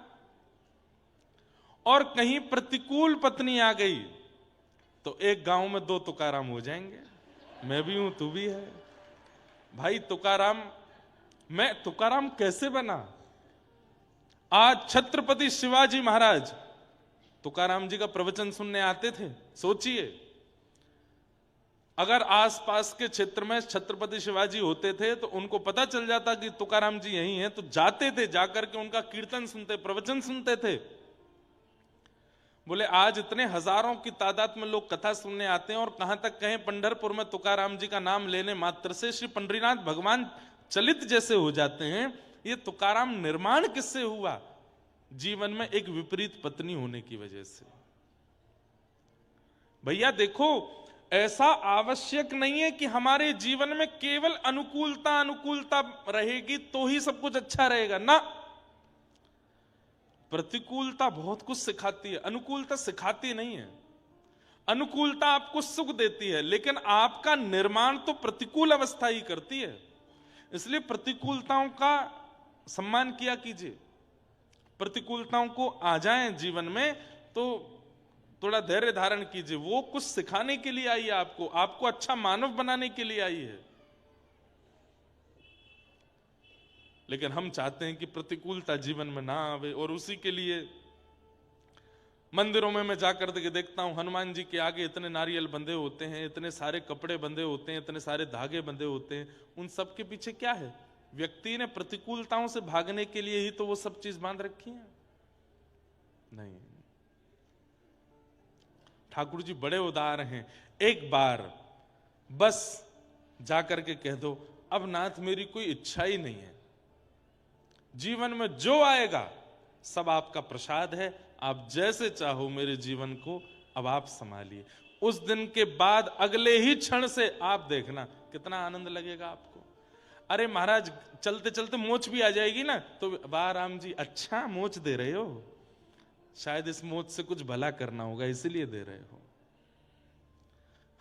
और कहीं प्रतिकूल पत्नी आ गई तो एक गांव में दो तुकाराम हो जाएंगे, मैं भी हूं तू भी है। भाई मैं तुकाराम कैसे बना? आज छत्रपति शिवाजी महाराज तुकाराम जी का प्रवचन सुनने आते थे। सोचिए, अगर आसपास के क्षेत्र में छत्रपति शिवाजी होते थे तो उनको पता चल जाता कि तुकाराम जी यहीं हैं, तो जाते थे, जाकर के उनका कीर्तन सुनते, प्रवचन सुनते थे। बोले आज इतने हजारों की तादाद में लोग कथा सुनने आते हैं, और कहां तक कहें पंढरपुर में तुकाराम जी का नाम लेने मात्र से श्री पंडरीनाथ भगवान चलित जैसे हो जाते हैं। ये तुकाराम निर्माण किससे हुआ? जीवन में एक विपरीत पत्नी होने की वजह से। भैया देखो, ऐसा आवश्यक नहीं है कि हमारे जीवन में केवल अनुकूलता रहेगी तो ही सब कुछ अच्छा रहेगा ना। प्रतिकूलता बहुत कुछ सिखाती है, अनुकूलता सिखाती नहीं है। अनुकूलता आपको सुख देती है, लेकिन आपका निर्माण तो प्रतिकूल अवस्था ही करती है। इसलिए प्रतिकूलताओं का सम्मान किया कीजिए। प्रतिकूलताओं को आ जाएं जीवन में तो थोड़ा धैर्य धारण कीजिए। वो कुछ सिखाने के लिए आई है, आपको अच्छा मानव बनाने के लिए आई है। लेकिन हम चाहते हैं कि प्रतिकूलता जीवन में ना आवे, और उसी के लिए मंदिरों में मैं जाकर के देखता हूं, हनुमान जी के आगे इतने नारियल बंधे होते हैं, इतने सारे कपड़े बंधे होते हैं, इतने सारे धागे बंधे होते हैं। उन सब के पीछे क्या है? व्यक्ति ने प्रतिकूलताओं से भागने के लिए ही तो वो सब चीज बांध रखी है। नहीं, ठाकुर जी बड़े उदार हैं। एक बार बस जाकर के कह दो, अब नाथ मेरी कोई इच्छा ही नहीं है, जीवन में जो आएगा सब आपका प्रसाद है, आप जैसे चाहो मेरे जीवन को अब आप संभालिए। उस दिन के बाद अगले ही क्षण से आप देखना कितना आनंद लगेगा आपको। अरे महाराज चलते चलते मोच भी आ जाएगी ना, तो वाह राम जी अच्छा मोच दे रहे हो, शायद इस मोच से कुछ भला करना होगा इसलिए दे रहे हो।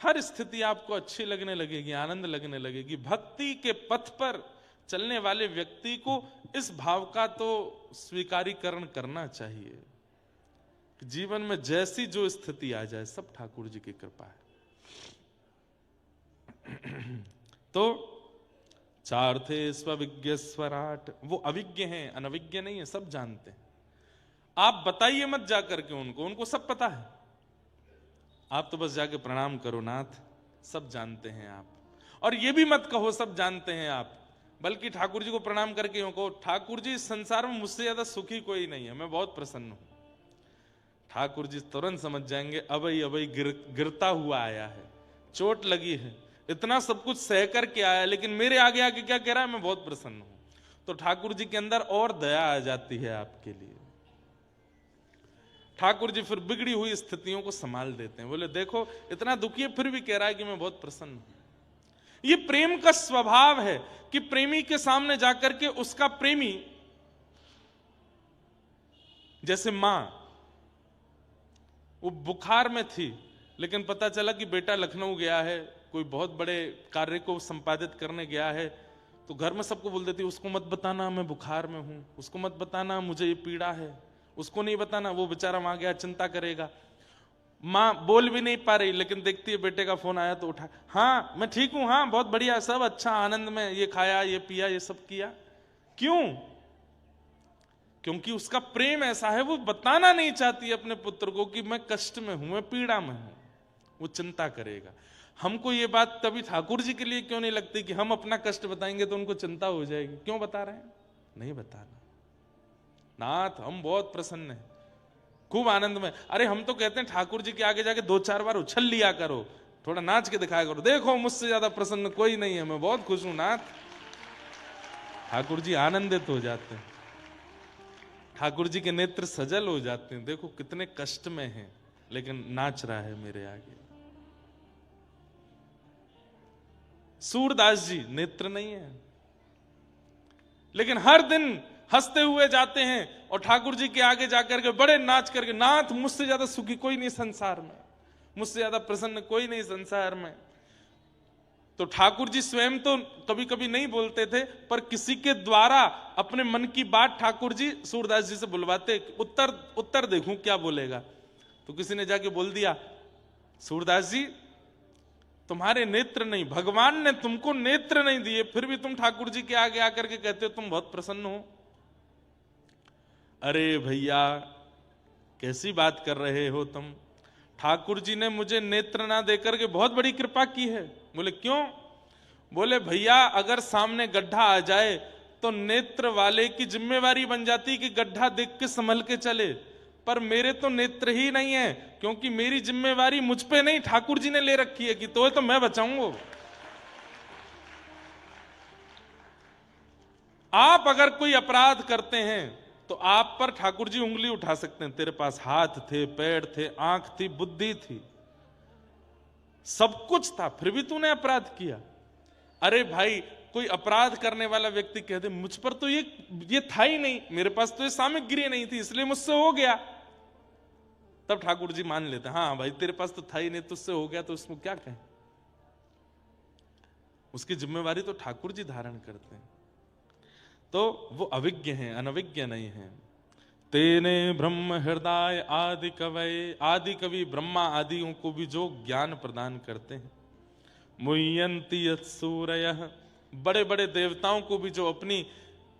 हर स्थिति आपको अच्छी लगने लगेगी, आनंद लगने लगेगी। भक्ति के पथ पर चलने वाले व्यक्ति को इस भाव का तो स्वीकारीकरण करना चाहिए। जीवन में जैसी जो स्थिति आ जाए सब ठाकुर जी की कृपा है। तो चार थे स्वविज्ञ स्वराट, वो अविज्ञ हैं, अनविज्ञ नहीं है, सब जानते हैं। आप बताइए मत जाकर के उनको सब पता है। आप तो बस जाके प्रणाम करो, नाथ सब जानते हैं आप। और ये भी मत कहो सब जानते हैं आप, बल्कि ठाकुर जी को प्रणाम करके यूं कहो, ठाकुर जी इस संसार में मुझसे ज्यादा सुखी कोई नहीं है, मैं बहुत प्रसन्न हूं। ठाकुर जी तुरंत समझ जाएंगे अबई गिरता हुआ आया है, चोट लगी है, इतना सब कुछ सह करके आया, लेकिन मेरे आगे आके क्या कह रहा है, मैं बहुत प्रसन्न हूं। तो ठाकुर जी के अंदर और दया आ जाती है आपके लिए। ठाकुर जी फिर बिगड़ी हुई स्थितियों को संभाल देते हैं। बोले देखो इतना दुखी है फिर भी कह रहा है कि मैं बहुत प्रसन्न हूं। ये प्रेम का स्वभाव है कि प्रेमी के सामने जाकर के उसका प्रेमी, जैसे मां वो बुखार में थी, लेकिन पता चला कि बेटा लखनऊ गया है, कोई बहुत बड़े कार्य को संपादित करने गया है, तो घर में सबको बोल देती उसको मत बताना मैं बुखार में हूं, उसको मत बताना मुझे ये पीड़ा है, उसको नहीं बताना, वो बेचारा वहां गया चिंता करेगा। मां बोल भी नहीं पा रही, लेकिन देखती है बेटे का फोन आया तो उठा, हाँ मैं ठीक हूं, हाँ बहुत बढ़िया, सब अच्छा आनंद में, ये खाया ये पिया ये सब किया। क्यों? क्योंकि उसका प्रेम ऐसा है, वो बताना नहीं चाहती अपने पुत्र को कि मैं कष्ट में हूं, मैं पीड़ा में हूं, वो चिंता करेगा। हमको ये बात कभी ठाकुर जी के लिए क्यों नहीं लगती कि हम अपना कष्ट बताएंगे तो उनको चिंता हो जाएगी? क्यों बता रहे हैं? नहीं बताना। नाथ हम बहुत प्रसन्न हैं, खूब आनंद में। अरे हम तो कहते हैं ठाकुर जी के आगे जाके 2-4 बार उछल लिया करो, थोड़ा नाच के दिखाया करो, देखो मुझसे ज्यादा प्रसन्न कोई नहीं है, मैं बहुत खुश हूं नाथ। ठाकुर जी आनंदित हो जाते हैं, ठाकुर जी के नेत्र सजल हो जाते हैं, देखो कितने कष्ट में हैं लेकिन नाच रहा है मेरे आगे। सूरदास जी नेत्र नहीं है लेकिन हर दिन हंसते हुए जाते हैं और ठाकुर जी के आगे जाकर के बड़े नाच करके, नाथ मुझसे ज्यादा सुखी कोई नहीं संसार में, मुझसे ज्यादा प्रसन्न कोई नहीं संसार में। तो ठाकुर जी स्वयं तो कभी कभी नहीं बोलते थे, पर किसी के द्वारा अपने मन की बात ठाकुर जी सूरदास जी से बुलवाते, उत्तर देखूं क्या बोलेगा। तो किसी ने जाके बोल दिया, सूरदास जी तुम्हारे नेत्र नहीं, भगवान ने तुमको नेत्र नहीं दिए, फिर भी तुम ठाकुर जी के आगे आकर के कहते हो तुम बहुत प्रसन्न हो। अरे भैया कैसी बात कर रहे हो तुम, ठाकुर जी ने मुझे नेत्र ना देकर के बहुत बड़ी कृपा की है। बोले क्यों? बोले भैया अगर सामने गड्ढा आ जाए तो नेत्र वाले की जिम्मेवारी बन जाती कि गड्ढा देख के संभल के चले, पर मेरे तो नेत्र ही नहीं है, क्योंकि मेरी जिम्मेवारी मुझ पे नहीं ठाकुर जी ने ले रखी है कि तो मैं बचाऊंगा। आप अगर कोई अपराध करते हैं तो आप पर ठाकुर जी उंगली उठा सकते हैं, तेरे पास हाथ थे, पैर थे, आंख थी, बुद्धि थी, सब कुछ था, फिर भी तूने अपराध किया। अरे भाई कोई अपराध करने वाला व्यक्ति कह दे मुझ पर तो ये था ही नहीं, मेरे पास तो ये सामग्री नहीं थी इसलिए मुझसे हो गया, तब ठाकुर जी मान लेते हाँ भाई तेरे पास तो था ही नहीं, तुझसे हो गया, तो उसको क्या कहें। उसकी जिम्मेवारी तो ठाकुर जी धारण करते हैं। तो वो अविज्ञ हैं, अनविज्ञ नहीं हैं। तेने ब्रह्म हृदय आदि कवये, आदि कवि ब्रह्मा आदियों को भी जो ज्ञान प्रदान करते हैं। मुह्यन्ति यत्सूरयः, बड़े बड़े देवताओं को भी जो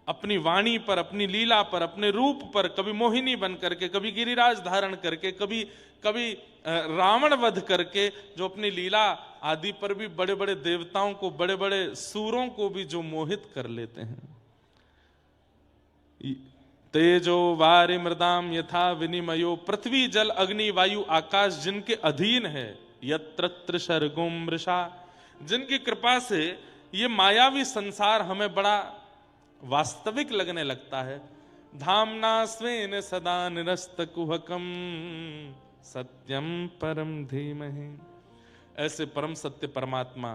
अपनी वाणी पर, अपनी लीला पर, अपने रूप पर, कभी मोहिनी बन करके, कभी गिरिराज धारण करके, कभी रावण वध करके, जो अपनी लीला आदि पर भी बड़े बड़े देवताओं को, बड़े बड़े सूरों को भी जो मोहित कर लेते हैं। तेजो वारि मृदाम यथा विनिमयो, पृथ्वी जल अग्नि वायु आकाश जिनके अधीन है, यत्र सर्गो मृषा, जिनकी कृपा से ये मायावी संसार हमें बड़ा वास्तविक लगने लगता है। धामना स्वेन सदा निरस्त कुहकम सत्यम परम धीमहि, ऐसे परम सत्य परमात्मा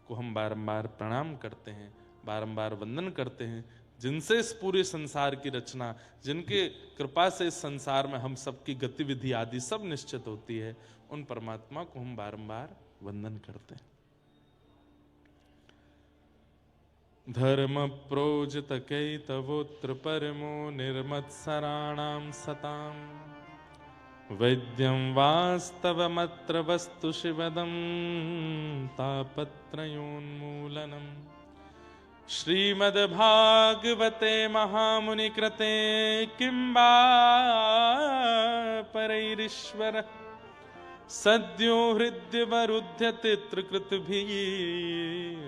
को हम बारंबार प्रणाम करते हैं, बारंबार वंदन करते हैं, जिनसे इस पूरे संसार की रचना, जिनके कृपा से इस संसार में हम सबकी गतिविधि आदि सब निश्चित होती है, उन परमात्मा को हम बारंबार वंदन करते हैं। धर्म प्रोजित कैतवोत्र परमो निर्मत्सराणां सतां, वैद्यं वास्तवमत्र वस्तु शिवदं तापत्रयोन्मूलनम्। श्रीमद्भागवते महामुनिकृते किंबा परैरीश्वर, सद्यो हृद्यवरुध्यते त्रिकृतभिः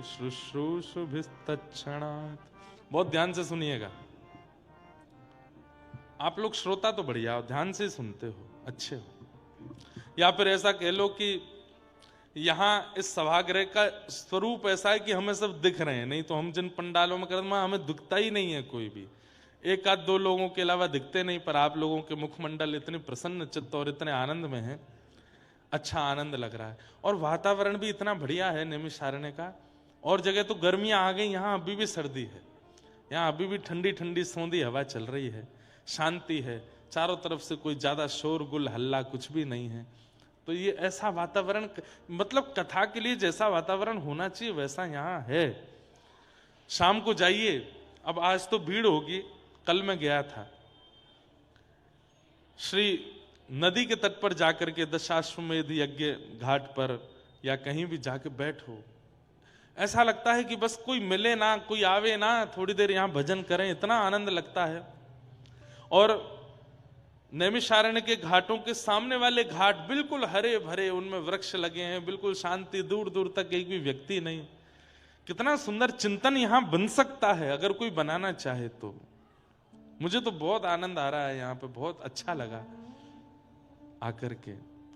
शुश्रूषुभिस्तत्क्षणात्। बहुत ध्यान से सुनिएगा, आप लोग श्रोता तो बढ़िया हो, ध्यान से सुनते हो, अच्छे हो। या फिर ऐसा कह लो कि यहां इस सभागृह का स्वरूप ऐसा है कि हमें सब दिख रहे हैं, नहीं तो हम जिन पंडालों में करते हैं हमें दिखता ही नहीं है कोई भी, एक आध दो लोगों के अलावा दिखते नहीं, पर आप लोगों के मुखमंडल इतने प्रसन्न चित्त और इतने आनंद में हैं, अच्छा आनंद लग रहा है। और वातावरण भी इतना बढ़िया है नैमिषारण्य का। और जगह तो गर्मियां आ गई, यहाँ अभी भी सर्दी है, यहाँ अभी भी ठंडी ठंडी सौंधी हवा चल रही है, शांति है, चारों तरफ से कोई ज्यादा शोरगुल हल्ला कुछ भी नहीं है। तो ये ऐसा वातावरण, मतलब कथा के लिए जैसा वातावरण होना चाहिए वैसा यहाँ है। शाम को जाइए, अब आज तो भीड़ होगी, कल मैं गया था, श्री नदी के तट पर जाकर के दशाश्वमेध यज्ञ घाट पर या कहीं भी जाके बैठो, ऐसा लगता है कि बस कोई मिले ना, कोई आवे ना, थोड़ी देर यहां भजन करें, इतना आनंद लगता है। और नैमिषारण्य के घाटों के सामने वाले घाट बिल्कुल हरे भरे, उनमें वृक्ष लगे हैं, बिल्कुल शांति, दूर दूर तक एक भी व्यक्ति नहीं। कितना सुंदर चिंतन यहां बन सकता है अगर कोई बनाना चाहे तो। मुझे तो बहुत आनंद आ रहा है यहां पे, बहुत अच्छा लगा आकर के।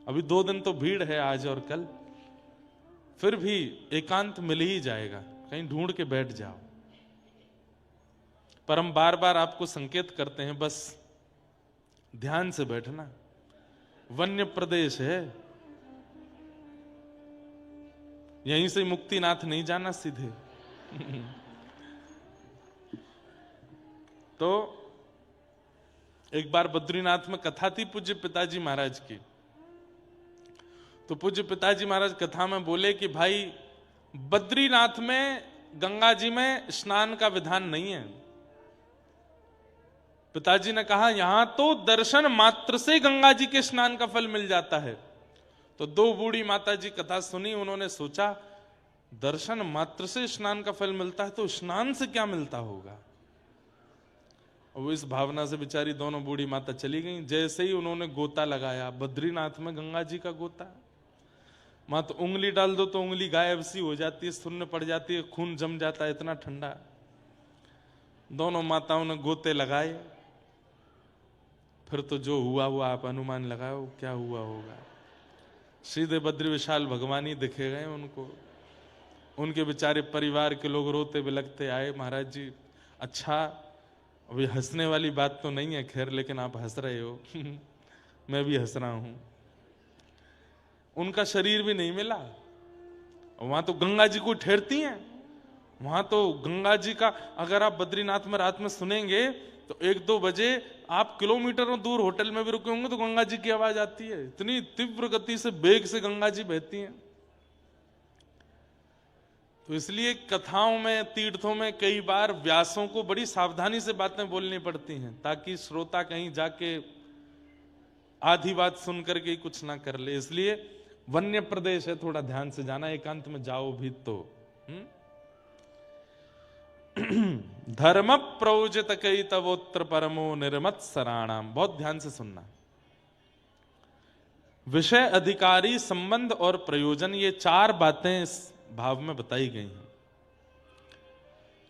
अभी 2 दिन तो भीड़ है, आज और कल, फिर भी एकांत मिल ही जाएगा, कहीं ढूंढ के बैठ जाओ। पर हम बार बार आपको संकेत करते हैं, बस ध्यान से बैठना। वन्य प्रदेश है, यहीं से मुक्तिनाथ नहीं जाना सीधे। तो एक बार बद्रीनाथ में कथा थी पूज्य पिताजी महाराज की। तो पूज्य पिताजी महाराज कथा में बोले कि भाई बद्रीनाथ में गंगा जी में स्नान का विधान नहीं है। पिताजी ने कहा यहां तो दर्शन मात्र से गंगा जी के स्नान का फल मिल जाता है। तो 2 बूढ़ी माता जी कथा सुनी, उन्होंने सोचा दर्शन मात्र से स्नान का फल मिलता है तो स्नान से क्या मिलता होगा। वो इस भावना से बेचारी दोनों बूढ़ी माता चली गई। जैसे ही उन्होंने गोता लगाया, बद्रीनाथ में गंगा जी का गोता, मां तो उंगली डाल दो तो उंगली गायब सी हो जाती है, शून्य पड़ जाती है, खून जम जाता है, इतना ठंडा। दोनों माताओं ने गोते लगाए, फिर तो जो हुआ हुआ आप अनुमान लगाओ क्या हुआ होगा। सीधे बद्री विशाल भगवान ही दिखे गए उनको। उनके बेचारे परिवार के लोग रोते बिलखते आए, महाराज जी अच्छा अभी हंसने वाली बात तो नहीं है खैर, लेकिन आप हंस रहे हो। मैं भी हंस रहा हूं। उनका शरीर भी नहीं मिला। वहां तो गंगा जी को ठहरती हैं, वहां तो गंगा जी का, अगर आप बद्रीनाथ में रात में सुनेंगे तो 1-2 बजे आप किलोमीटरों दूर होटल में भी रुके होंगे तो गंगा जी की आवाज आती है। इतनी तीव्र गति से, वेग से गंगा जी बहती हैं। तो इसलिए कथाओं में, तीर्थों में कई बार व्यासों को बड़ी सावधानी से बातें बोलनी पड़ती हैं, ताकि श्रोता कहीं जाके आधी बात सुन करके कुछ ना कर ले। इसलिए वन्य प्रदेश है, थोड़ा ध्यान से जाना, एकांत में जाओ भी तो। धर्म प्रयोजित कई तवोत्र परमो निर्मत सराणाम। बहुत ध्यान से सुनना। विषय, अधिकारी, संबंध और प्रयोजन, ये 4 बातें इस भाव में बताई गई हैं।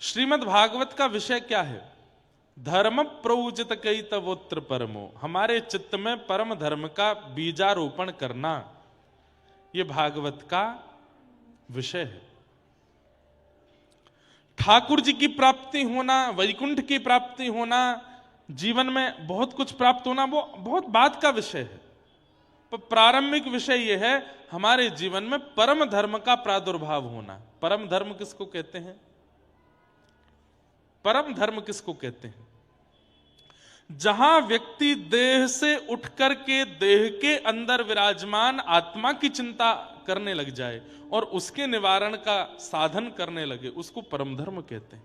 श्रीमद् भागवत का विषय क्या है? धर्म प्रयोजित कई तवोत्र परमो। हमारे चित्त में परम धर्म का बीजारोपण करना, ये भागवत का विषय है। ठाकुर जी की प्राप्ति होना, वैकुंठ की प्राप्ति होना, जीवन में बहुत कुछ प्राप्त होना, वो बहुत बाद का विषय है। पर प्रारंभिक विषय यह है हमारे जीवन में परम धर्म का प्रादुर्भाव होना। परम धर्म किसको कहते हैं? परम धर्म किसको कहते हैं? जहां व्यक्ति देह से उठ करके देह के अंदर विराजमान आत्मा की चिंता करने लग जाए और उसके निवारण का साधन करने लगे, उसको परम धर्म कहते हैं।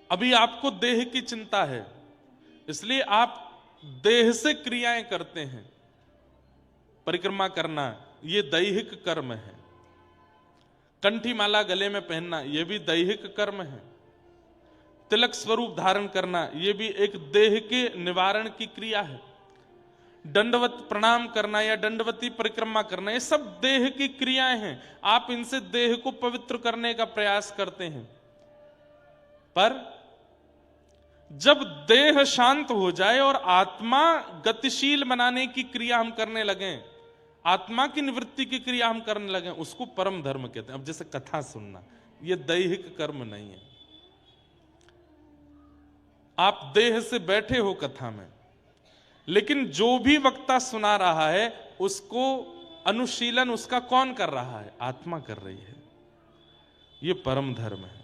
अभी आपको देह की चिंता है, इसलिए आप देह से क्रियाएं करते हैं। परिक्रमा करना ये दैहिक कर्म है। कंठी माला गले में पहनना यह भी दैहिक कर्म है। तिलक स्वरूप धारण करना यह भी एक देह के निवारण की क्रिया है। दंडवत प्रणाम करना या दंडवती परिक्रमा करना, ये सब देह की क्रियाएं हैं। आप इनसे देह को पवित्र करने का प्रयास करते हैं। पर जब देह शांत हो जाए और आत्मा गतिशील बनाने की क्रिया हम करने लगे, आत्मा की निवृत्ति की क्रिया हम करने लगे, उसको परम धर्म कहते हैं। अब जैसे कथा सुनना, यह दैहिक कर्म नहीं है। आप देह से बैठे हो कथा में, लेकिन जो भी वक्ता सुना रहा है उसको अनुशीलन उसका कौन कर रहा है? आत्मा कर रही है। यह परम धर्म है।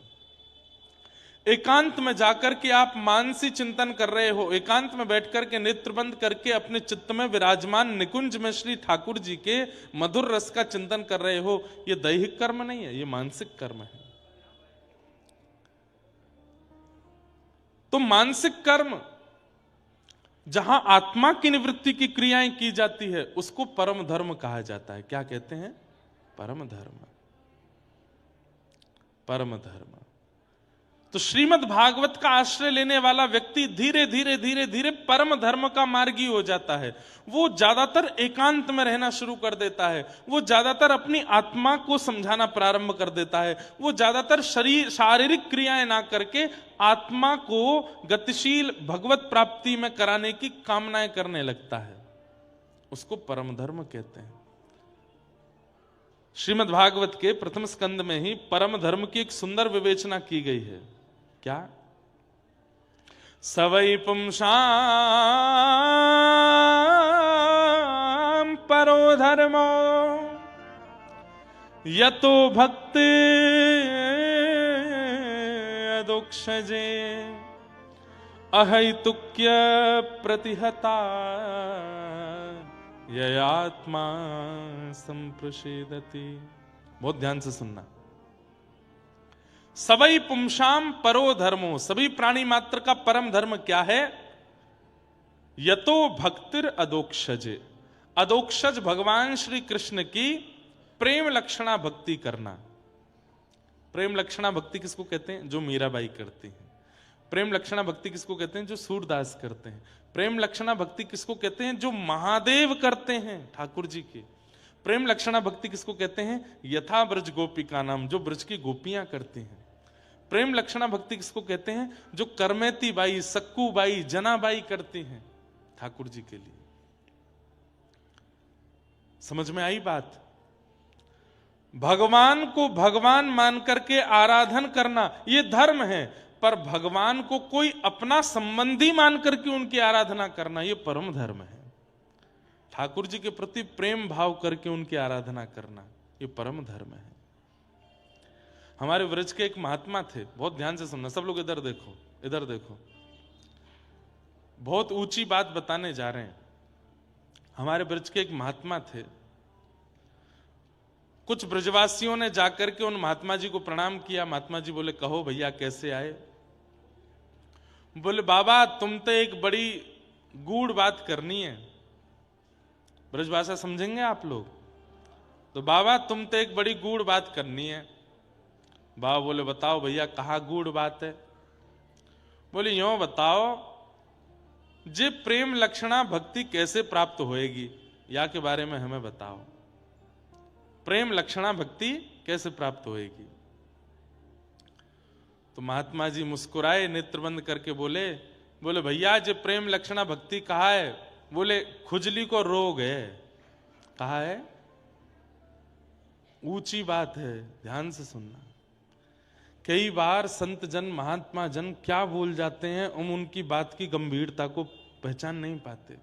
एकांत में जाकर के आप मानसी चिंतन कर रहे हो, एकांत में बैठकर के नेत्र बंद करके अपने चित्त में विराजमान निकुंज में श्री ठाकुर जी के मधुर रस का चिंतन कर रहे हो, यह दैहिक कर्म नहीं है, यह मानसिक कर्म है। तो मानसिक कर्म जहां आत्मा की निवृत्ति की क्रियाएं की जाती है, उसको परम धर्म कहा जाता है। क्या कहते हैं? परम धर्म। परम धर्म। तो श्रीमद् भागवत का आश्रय लेने वाला व्यक्ति धीरे धीरे धीरे धीरे परम धर्म का मार्गी हो जाता है। वो ज्यादातर एकांत में रहना शुरू कर देता है, वो ज्यादातर अपनी आत्मा को समझाना प्रारंभ कर देता है, वो ज्यादातर शारीरिक क्रियाएं ना करके आत्मा को गतिशील भगवत प्राप्ति में कराने की कामनाएं करने लगता है। उसको परम धर्म कहते हैं। श्रीमद् भागवत के प्रथम स्कंद में ही परम धर्म की एक सुंदर विवेचना की गई है। क्या? सवै पुंसां परो धर्मो यतो भक्ति अदोक्षजे अहैतुक्य प्रतिहता ययात्मा संप्रसेदति। बहुत ध्यान से सुनना। सवै पुंसाम परो धर्मो, सभी प्राणी मात्र का परम धर्म क्या है? यतो भक्तिर अदोक्षजे, अदोक्षज भगवान श्री कृष्ण की प्रेम लक्षणा भक्ति करना। प्रेम लक्षणा भक्ति किसको कहते हैं? जो मीराबाई करती हैं। प्रेम लक्षणा भक्ति किसको कहते हैं? जो सूरदास करते हैं। प्रेम लक्षणा भक्ति किसको कहते हैं? जो महादेव करते हैं, ठाकुर जी की। प्रेम लक्षणा भक्ति किसको कहते हैं? यथा ब्रज गोपिका नाम, जो ब्रज की गोपियां करती हैं। प्रेम लक्षणा भक्ति किसको कहते हैं? जो करमेती बाई, सक्कू बाई, जनाबाई करती हैं ठाकुर जी के लिए। समझ में आई बात? भगवान को भगवान मान करके आराधन करना ये धर्म है, पर भगवान को कोई अपना संबंधी मान करके उनकी आराधना करना ये परम धर्म है। ठाकुर जी के प्रति प्रेम भाव करके उनकी आराधना करना ये परम धर्म है। हमारे व्रज के एक महात्मा थे, बहुत ध्यान से सुनना सब लोग, इधर देखो, इधर देखो, बहुत ऊंची बात बताने जा रहे हैं। हमारे ब्रज के एक महात्मा थे। कुछ ब्रजवासियों ने जाकर के उन महात्मा जी को प्रणाम किया। महात्मा जी बोले, कहो भैया कैसे आए? बोले, बाबा तुम तो एक बड़ी गूढ़ बात करनी है। ब्रजभाषा समझेंगे आप लोग? तो बाबा तुम तो एक बड़ी गूढ़ बात करनी है। बाबा बोले, बताओ भैया कहाँ गूढ़ बात है? बोले, यूं बताओ, जे प्रेम लक्षणा भक्ति कैसे प्राप्त होएगी, या के बारे में हमें बताओ। प्रेम लक्षणा भक्ति कैसे प्राप्त होएगी? तो महात्मा जी मुस्कुराए, नेत्र बंद करके बोले भैया जे प्रेम लक्षणा भक्ति कहा है? बोले, खुजली को रोग है। कहा है? ऊंची बात है, ध्यान से सुनना। कई बार संत जन, महात्मा जन क्या बोल जाते हैं, हम उनकी बात की गंभीरता को पहचान नहीं पाते।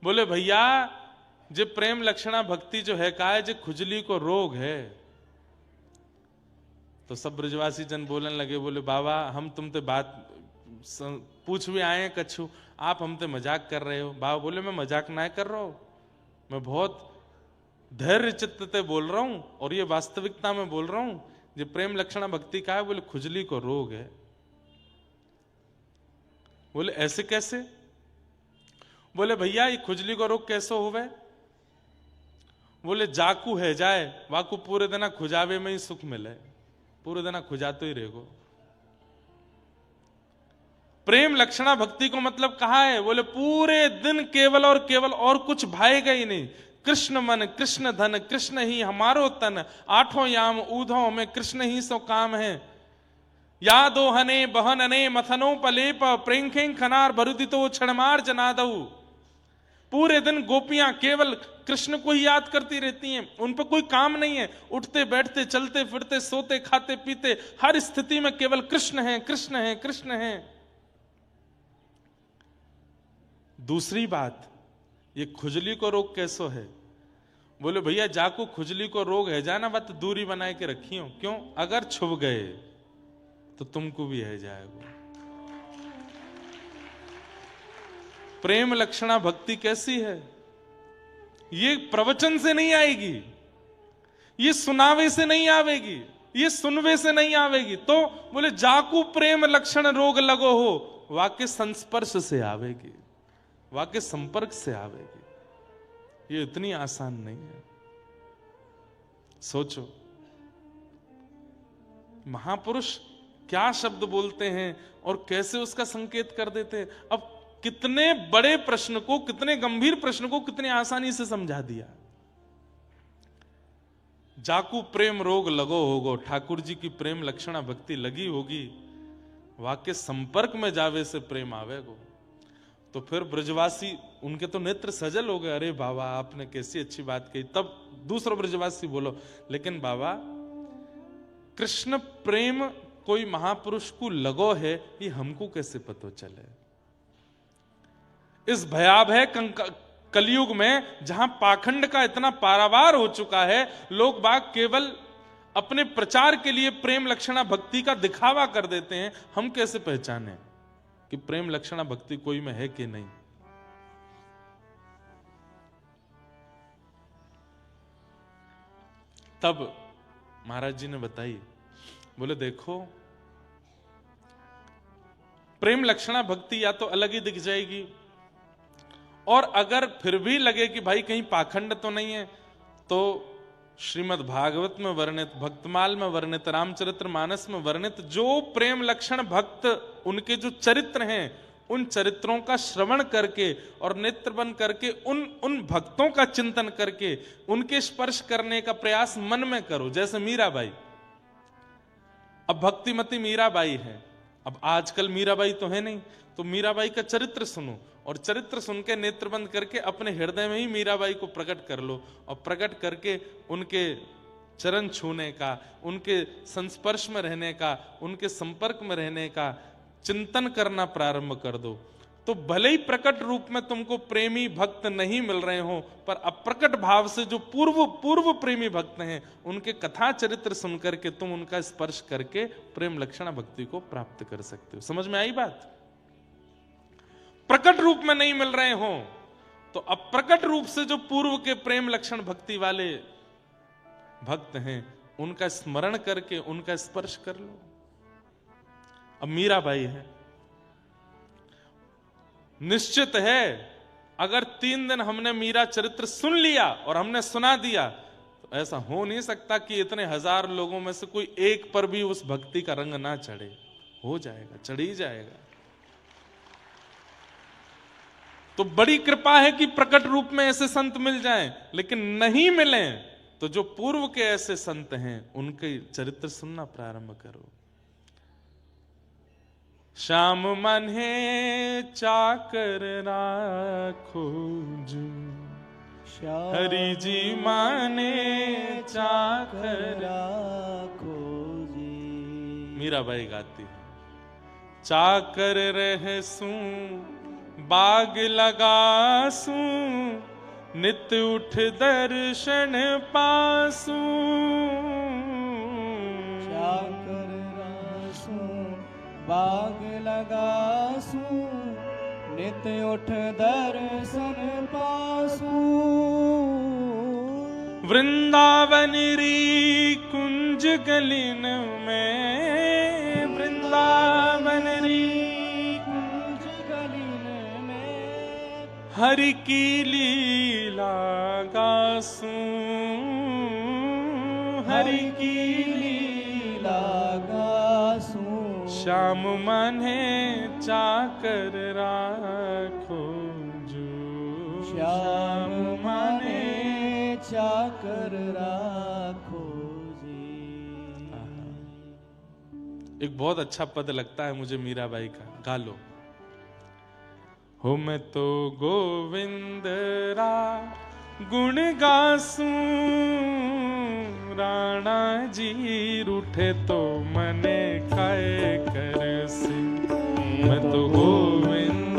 बोले, भैया जे प्रेम लक्षणा भक्ति जो है कहा है जे खुजली को रोग है। तो सब ब्रजवासी जन बोलने लगे, बोले बाबा हम तुमसे बात पूछ भी आए हैं कछु, आप हमसे मजाक कर रहे हो। बाबा बोले, मैं मजाक ना कर रहा हूं, मैं बहुत धैर्य चित्त से बोल रहा हूं और ये वास्तविकता में बोल रहा हूं। जो प्रेम लक्षणा भक्ति का है, बोले खुजली को रोग है। बोले ऐसे कैसे? बोले भैया ये खुजली को रोग कैसे होवे? बोले जाकू है जाए वाकू पूरे दिन खुजावे में ही सुख मिले, पूरे दिन खुजाते ही रहेगो। प्रेम लक्षणा भक्ति को मतलब कहा है? बोले पूरे दिन केवल और केवल और कुछ भाएगा ही नहीं। कृष्ण मन, कृष्ण धन, कृष्ण ही हमारो तन, आठों याम ऊधों में कृष्ण ही सो काम है। यादो हने बहन अने मथनो पलेप प्रेंखें खनार भरुदितो क्षणमार जनादऊ। पूरे दिन गोपियां केवल कृष्ण को ही याद करती रहती हैं, उन पर कोई काम नहीं है। उठते बैठते चलते फिरते सोते खाते पीते हर स्थिति में केवल कृष्ण है, कृष्ण है, कृष्ण है। दूसरी बात, ये खुजली को रोग कैसो है? बोले भैया जाको खुजली को रोग है जाना बात दूरी बनाए के रखी हो। क्यों? अगर छुप गए तो तुमको भी है जाएगा। प्रेम लक्षणा भक्ति कैसी है? ये प्रवचन से नहीं आएगी, ये सुनावे से नहीं आवेगी, ये सुनवे से नहीं आवेगी। तो बोले जाकू प्रेम लक्षण रोग लगो हो, वाक्य संस्पर्श से आवेगी, वाक्य संपर्क से आवेगी। ये इतनी आसान नहीं है। सोचो, महापुरुष क्या शब्द बोलते हैं और कैसे उसका संकेत कर देते हैं। अब कितने बड़े प्रश्न को, कितने गंभीर प्रश्न को कितने आसानी से समझा दिया। जाकू प्रेम रोग लगो होगो, ठाकुर जी की प्रेम लक्षणा भक्ति लगी होगी, वाक्य संपर्क में जावे से प्रेम आवेगो। तो फिर ब्रजवासी, उनके तो नेत्र सजल हो गए, अरे बाबा आपने कैसी अच्छी बात कही। तब दूसरा ब्रजवासी बोलो, लेकिन बाबा कृष्ण प्रेम कोई महापुरुष को लगो है, ये हमको कैसे पता चले। इस भयावह कलयुग में जहां पाखंड का इतना पारावार हो चुका है, लोग बाग केवल अपने प्रचार के लिए प्रेम लक्षणा भक्ति का दिखावा कर देते हैं, हम कैसे पहचाने कि प्रेम लक्षणा भक्ति कोई में है कि नहीं। तब महाराज जी ने बताई, बोले देखो प्रेम लक्षणा भक्ति या तो अलग ही दिख जाएगी, और अगर फिर भी लगे कि भाई कहीं पाखंड तो नहीं है, तो श्रीमद् भागवत में वर्णित, भक्तमाल में वर्णित, रामचरितमानस में वर्णित जो प्रेम लक्षण भक्त उनके जो चरित्र हैं, उन चरित्रों का श्रवण करके और नेत्र बंद करके उन भक्तों का चिंतन करके उनके स्पर्श करने का प्रयास मन में करो। जैसे मीराबाई, अब भक्तिमती मीराबाई है, अब आजकल मीराबाई तो है नहीं, तो मीराबाई का चरित्र सुनो, और चरित्र सुन के नेत्र बंद करके अपने हृदय में ही मीराबाई को प्रकट कर लो, और प्रकट करके उनके चरण छूने का, उनके संस्पर्श में रहने का, उनके संपर्क में रहने का चिंतन करना प्रारंभ कर दो। तो भले ही प्रकट रूप में तुमको प्रेमी भक्त नहीं मिल रहे हो, पर अप्रकट भाव से जो पूर्व प्रेमी भक्त हैं, उनके कथा चरित्र सुनकर के तुम उनका स्पर्श करके प्रेम लक्षणा भक्ति को प्राप्त कर सकते हो। समझ में आई बात? प्रकट रूप में नहीं मिल रहे हो तो अप्रकट रूप से जो पूर्व के प्रेम लक्षण भक्ति वाले भक्त हैं, उनका स्मरण करके उनका स्पर्श कर लो। अब मीराबाई है, निश्चित है अगर 3 दिन हमने मीरा चरित्र सुन लिया और हमने सुना दिया, तो ऐसा हो नहीं सकता कि इतने 1000 लोगों में से कोई एक पर भी उस भक्ति का रंग ना चढ़े। हो जाएगा, चढ़ ही जाएगा। तो बड़ी कृपा है कि प्रकट रूप में ऐसे संत मिल जाएं, लेकिन नहीं मिले तो जो पूर्व के ऐसे संत हैं उनके चरित्र सुनना प्रारंभ करो। श्याम मन है चाकर राखो जो, हरि जी माने चाकर राखो जी। मीराबाई गाती है, चाकर रहसू बाग लगासू, नित उठ दर्शन पासू। चाकर रासू बाग लगासू, नित उठ दर्शन पासू। वृंदावन री कुंज गलिन में, वृंदावन री हरि की लीला गासूं, हरि की लीला गासूं। श्याम माने चाकर राखो जो, श्याम माने चाकर राखो जी। एक बहुत अच्छा पद लगता है मुझे मीराबाई का, गा लो। हो मैं तो गोविंद रा गुण गासूं, राणा जी रूठे तो मने खाए कर से। मैं तो गोविंद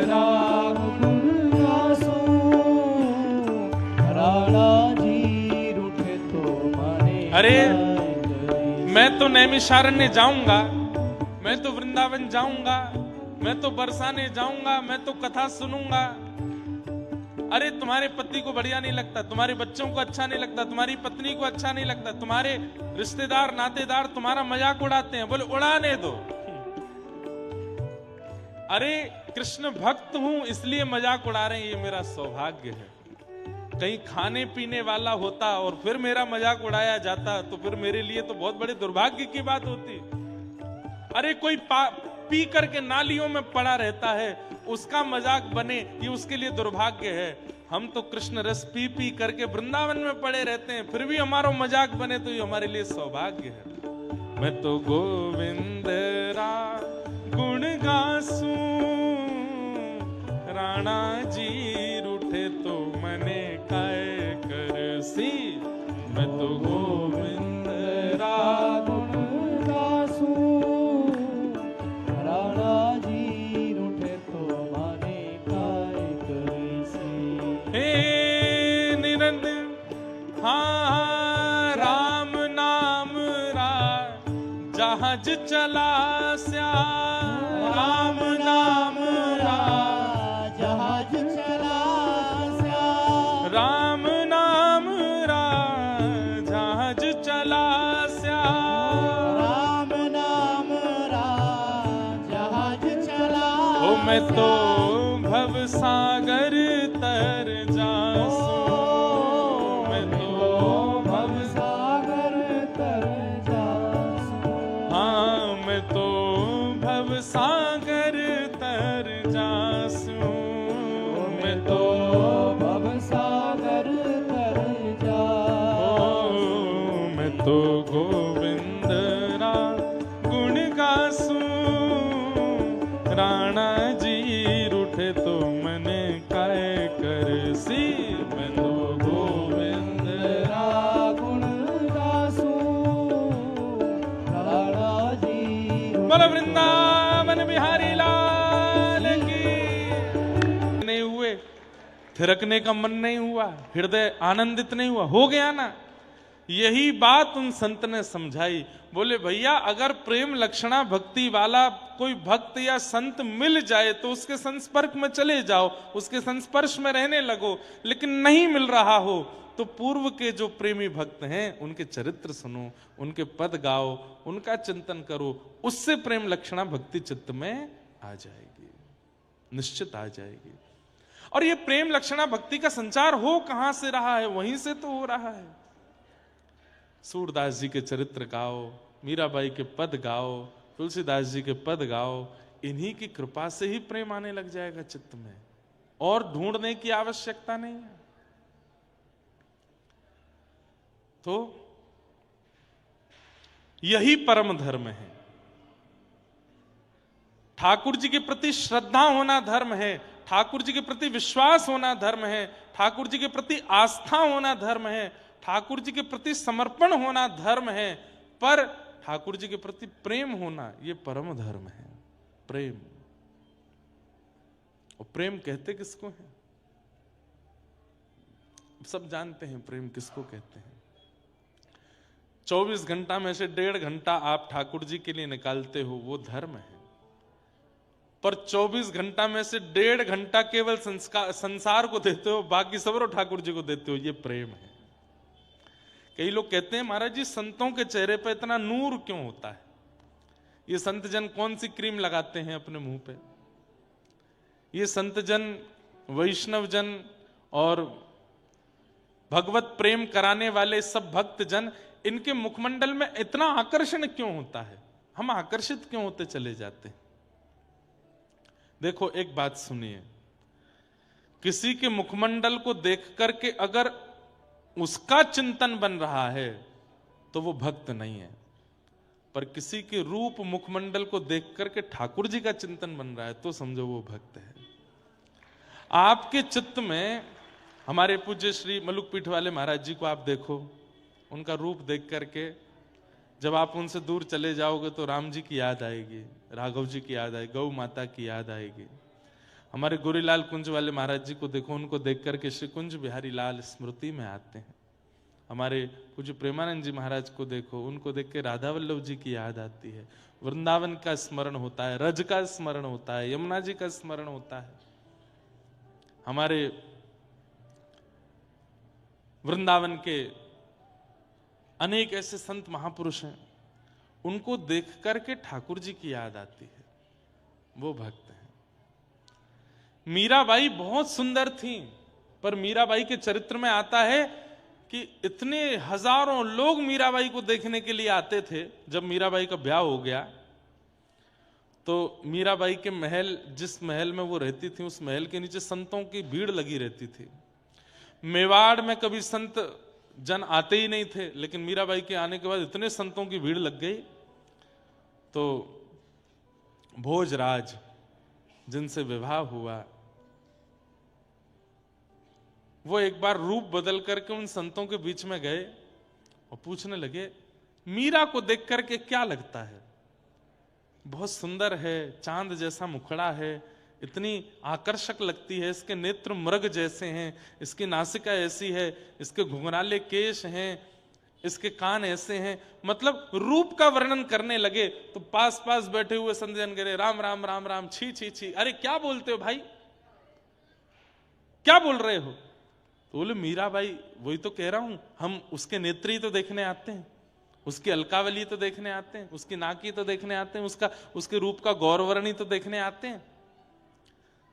रा गुण गासूं, राणा जी रूठे तो मने। अरे मैं तो नैमिषारण्य जाऊंगा, मैं तो वृंदावन जाऊंगा, मैं तो बरसाने जाऊंगा, मैं तो कथा सुनूंगा। अरे तुम्हारे पति को बढ़िया नहीं लगता, तुम्हारे बच्चों को अच्छा नहीं लगता, तुम्हारी पत्नी को अच्छा नहीं लगता, तुम्हारे रिश्तेदार नातेदार तुम्हारा मजाक उड़ाते हैं, बोले उड़ाने दो। अरे कृष्ण भक्त हूं इसलिए मजाक उड़ा रहे हैं, ये मेरा सौभाग्य है। कहीं खाने पीने वाला होता और फिर मेरा मजाक उड़ाया जाता तो फिर मेरे लिए तो बहुत बड़े दुर्भाग्य की बात होती। अरे कोई पी करके नालियों में पड़ा रहता है, उसका मजाक बने ये उसके लिए दुर्भाग्य है। हम तो कृष्ण रस पी पी करके वृंदावन में पड़े रहते हैं, फिर भी हमारा मजाक बने तो ये हमारे लिए सौभाग्य है। मैं तो गोविंद रा गुण गासूं, राणा जी रूठे तो मने काय करसी। मैं तो गोविंद रा गुण गासूं, राणा जी रूठे तो मने काय करसी। हे निरंतर हाँ राम नाम रा जहाज चला स्या, राम नाम रा जहाज चला स्या, राम नाम रा जहाज चला स्या। राम नाम रा जहाज चला ओ मैं तो भव सागर तर जासूं, मैं तो भव सागर तर जासूं। हाँ मैं तो भव सागर तर जासूं, मैं तो भव सागर तर जासूं। मैं तो गोविंद रा गुण गासूं, राणा जी रूठे तो मने काय करसी। मैं तो गोविंद रा गुण गासूं, राणा जी बोल वृंदावन बिहारी लाल की। नहीं हुए, थिरकने का मन नहीं हुआ, हृदय आनंदित नहीं हुआ, हो गया ना। यही बात उन संत ने समझाई। बोले भैया अगर प्रेम लक्षणा भक्ति वाला कोई भक्त या संत मिल जाए तो उसके संस्पर्श में चले जाओ, उसके संस्पर्श में रहने लगो। लेकिन नहीं मिल रहा हो तो पूर्व के जो प्रेमी भक्त हैं उनके चरित्र सुनो, उनके पद गाओ, उनका चिंतन करो, उससे प्रेम लक्षणा भक्ति चित्त में आ जाएगी, निश्चित आ जाएगी। और ये प्रेम लक्षणा भक्ति का संचार हो कहां से रहा है? वहीं से तो हो रहा है। सूरदास जी के चरित्र गाओ, मीराबाई के पद गाओ, तुलसीदास जी के पद गाओ, इन्हीं की कृपा से ही प्रेम आने लग जाएगा चित्त में, और ढूंढने की आवश्यकता नहीं है। तो यही परम धर्म है। ठाकुर जी के प्रति श्रद्धा होना धर्म है, ठाकुर जी के प्रति विश्वास होना धर्म है, ठाकुर जी के प्रति आस्था होना धर्म है, ठाकुर जी के प्रति समर्पण होना धर्म है, पर ठाकुर जी के प्रति प्रेम होना यह परम धर्म है। प्रेम, और प्रेम कहते किसको है? सब जानते हैं प्रेम किसको कहते हैं। 24 घंटा में से 1.5 घंटा आप ठाकुर जी के लिए निकालते हो, वो धर्म है। पर 24 घंटा में से 1.5 घंटा केवल संसार को देते हो, बाकी सब ठाकुर जी को देते हो, ये प्रेम है। कई लोग कहते हैं महाराज जी संतों के चेहरे पर इतना नूर क्यों होता है? ये संत जन कौन सी क्रीम लगाते हैं अपने मुंह पे? ये संत जन, वैष्णव जन और भगवत प्रेम कराने वाले सब भक्त जन, इनके मुखमंडल में इतना आकर्षण क्यों होता है? हम आकर्षित क्यों होते चले जाते हैं? देखो एक बात सुनिए, किसी के मुखमंडल को देख करके अगर उसका चिंतन बन रहा है तो वो भक्त नहीं है, पर किसी के रूप मुखमंडल को देख करके ठाकुर जी का चिंतन बन रहा है तो समझो वो भक्त है। आपके चित्त में हमारे पूज्य श्री मलुक पीठ वाले महाराज जी को आप देखो, उनका रूप देख करके जब आप उनसे दूर चले जाओगे तो राम जी की याद आएगी, राघव जी की याद आएगी, गौ माता की याद आएगी। हमारे गोरीलाल कुंज वाले महाराज जी को देखो, उनको देख करके श्री कुंज बिहारी लाल स्मृति में आते हैं। हमारे पूज्य प्रेमानंद जी महाराज को देखो, उनको देख के राधा वल्लभ जी की याद आती है, वृंदावन का स्मरण होता है, रज का स्मरण होता है, यमुना जी का स्मरण होता है। हमारे वृंदावन के अनेक ऐसे संत महापुरुष हैं, उनको देख करके ठाकुर जी की याद आती है, वो भक्त हैं। मीराबाई बहुत सुंदर थी, पर मीराबाई के चरित्र में आता है कि इतने हजारों लोग मीराबाई को देखने के लिए आते थे। जब मीराबाई का ब्याह हो गया तो मीराबाई के महल, जिस महल में वो रहती थी, उस महल के नीचे संतों की भीड़ लगी रहती थी। मेवाड़ में कभी संत जन आते ही नहीं थे, लेकिन मीराबाई के आने के बाद इतने संतों की भीड़ लग गई। तो भोजराज जिनसे विवाह हुआ, वो एक बार रूप बदल करके उन संतों के बीच में गए और पूछने लगे, मीरा को देख करके क्या लगता है? बहुत सुंदर है, चांद जैसा मुखड़ा है, इतनी आकर्षक लगती है, इसके नेत्र मृग जैसे हैं, इसकी नासिका ऐसी है, इसके घुंघराले केश हैं, इसके कान ऐसे हैं। मतलब रूप का वर्णन करने लगे तो पास पास बैठे हुए संत जन कह रहे, राम राम राम राम, छी छी छी, अरे क्या बोलते हो भाई, क्या बोल रहे हो? तो बोले, मीराबाई वही तो कह रहा हूं, हम उसके नेत्र ही तो देखने आते हैं, उसकी अलकावली तो देखने आते हैं, उसकी नाकी तो देखने आते हैं, उसके रूप का गौरवर्णी तो देखने आते हैं।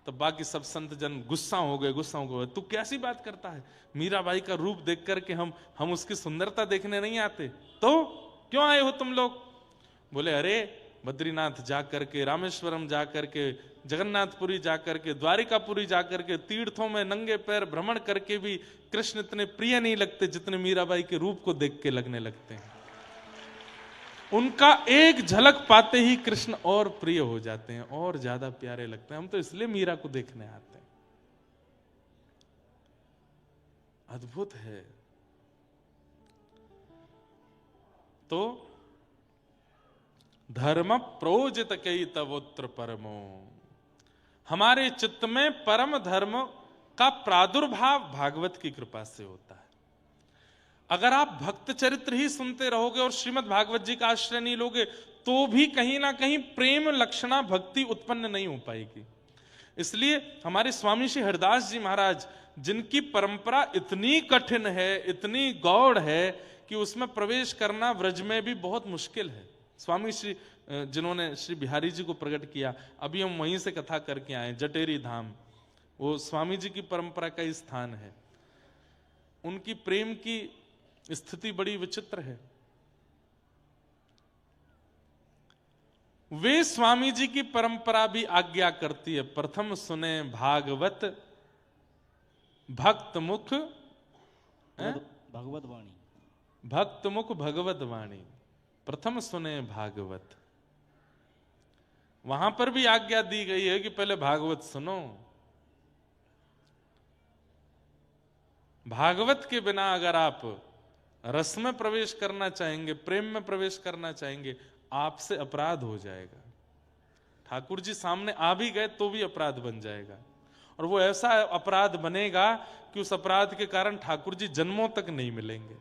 तो बाकी सब संत जन गुस्सा हो गए। तू कैसी बात करता है? मीराबाई का रूप देख करके हम उसकी सुंदरता देखने नहीं आते, तो क्यों आए हो तुम लोग? बोले, अरे बद्रीनाथ जा करके, रामेश्वरम जा करके, जगन्नाथपुरी जा करके, द्वारिकापुरी जा करके, तीर्थों में नंगे पैर भ्रमण करके भी कृष्ण इतने प्रिय नहीं लगते जितने मीराबाई के रूप को देख के लगने लगते हैं। उनका एक झलक पाते ही कृष्ण और प्रिय हो जाते हैं, और ज्यादा प्यारे लगते हैं। हम तो इसलिए मीरा को देखने आते हैं। अद्भुत है। तो धर्म प्रोजित कई तवोत्र परमो, हमारे चित्त में परम धर्म का प्रादुर्भाव भागवत की कृपा से होता है। अगर आप भक्त चरित्र ही सुनते रहोगे और श्रीमद् भागवत जी का आश्रय नहीं लोगे, तो भी कहीं ना कहीं प्रेम लक्षणा भक्ति उत्पन्न नहीं हो पाएगी। इसलिए हमारे स्वामी श्री हरिदास जी महाराज, जिनकी परंपरा इतनी कठिन है, इतनी गौड़ है कि उसमें प्रवेश करना व्रज में भी बहुत मुश्किल है। स्वामी श्री जिन्होंने श्री बिहारी जी को प्रकट किया, अभी हम वहीं से कथा करके आए, जटेरी धाम, वो स्वामी जी की परंपरा का ही स्थान है। उनकी प्रेम की स्थिति बड़ी विचित्र है। वे स्वामी जी की परंपरा भी आज्ञा करती है, प्रथम सुने भागवत भक्त मुख भगवत वाणी, भक्त मुख भगवत वाणी, प्रथम सुने भागवत। वहां पर भी आज्ञा दी गई है कि पहले भागवत सुनो। भागवत के बिना अगर आप रस में प्रवेश करना चाहेंगे, प्रेम में प्रवेश करना चाहेंगे, आपसे अपराध हो जाएगा। ठाकुर जी सामने आ भी गए तो भी अपराध बन जाएगा, और वो ऐसा अपराध बनेगा कि उस अपराध के कारण ठाकुर जी जन्मों तक नहीं मिलेंगे।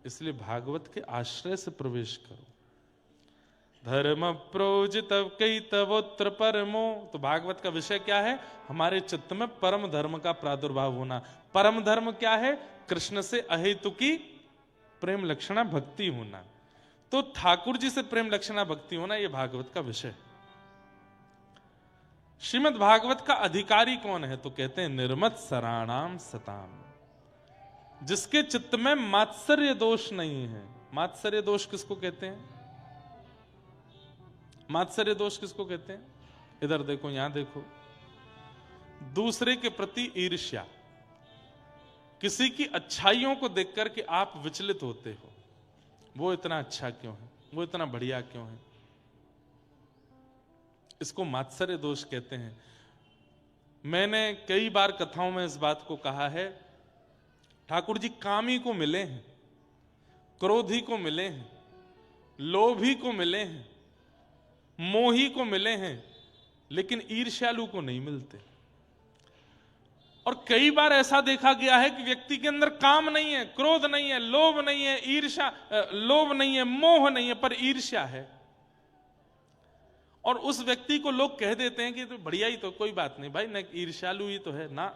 इसलिए भागवत के आश्रय से प्रवेश करो। धर्म प्रोजित कई तवोत्र परमो, तो भागवत का विषय क्या है? हमारे चित्त में परम धर्म का प्रादुर्भाव होना। परम धर्म क्या है? कृष्ण से अहेतुकी प्रेम लक्षणा भक्ति होना। तो ठाकुर जी से प्रेम लक्षणा भक्ति होना, यह भागवत का विषय। श्रीमद् भागवत का अधिकारी कौन है? तो कहते हैं निर्मत सराणाम सताम, जिसके चित्त में मात्सर्य दोष नहीं है। मात्सर्य दोष किसको कहते हैं? मात्सर्य दोष किसको कहते हैं? इधर देखो, यहां देखो। दूसरे के प्रति ईर्ष्या, किसी की अच्छाइयों को देखकर के आप विचलित होते हो, वो इतना अच्छा क्यों है, वो इतना बढ़िया क्यों है, इसको मात्सर्य दोष कहते हैं। मैंने कई बार कथाओं में इस बात को कहा है। ठाकुर जी कामी को मिले हैं, क्रोधी को मिले हैं, लोभी को मिले हैं, मोही को मिले हैं, लेकिन ईर्ष्यालु को नहीं मिलते। और कई बार ऐसा देखा गया है कि व्यक्ति के अंदर काम नहीं है, क्रोध नहीं है, लोभ नहीं है, ईर्ष्या लोभ नहीं है, मोह नहीं है, पर ईर्ष्या है। और उस व्यक्ति को लोग कह देते हैं कि तो बढ़िया ही, तो कोई बात नहीं भाई, न ईर्ष्यालु ही तो है ना।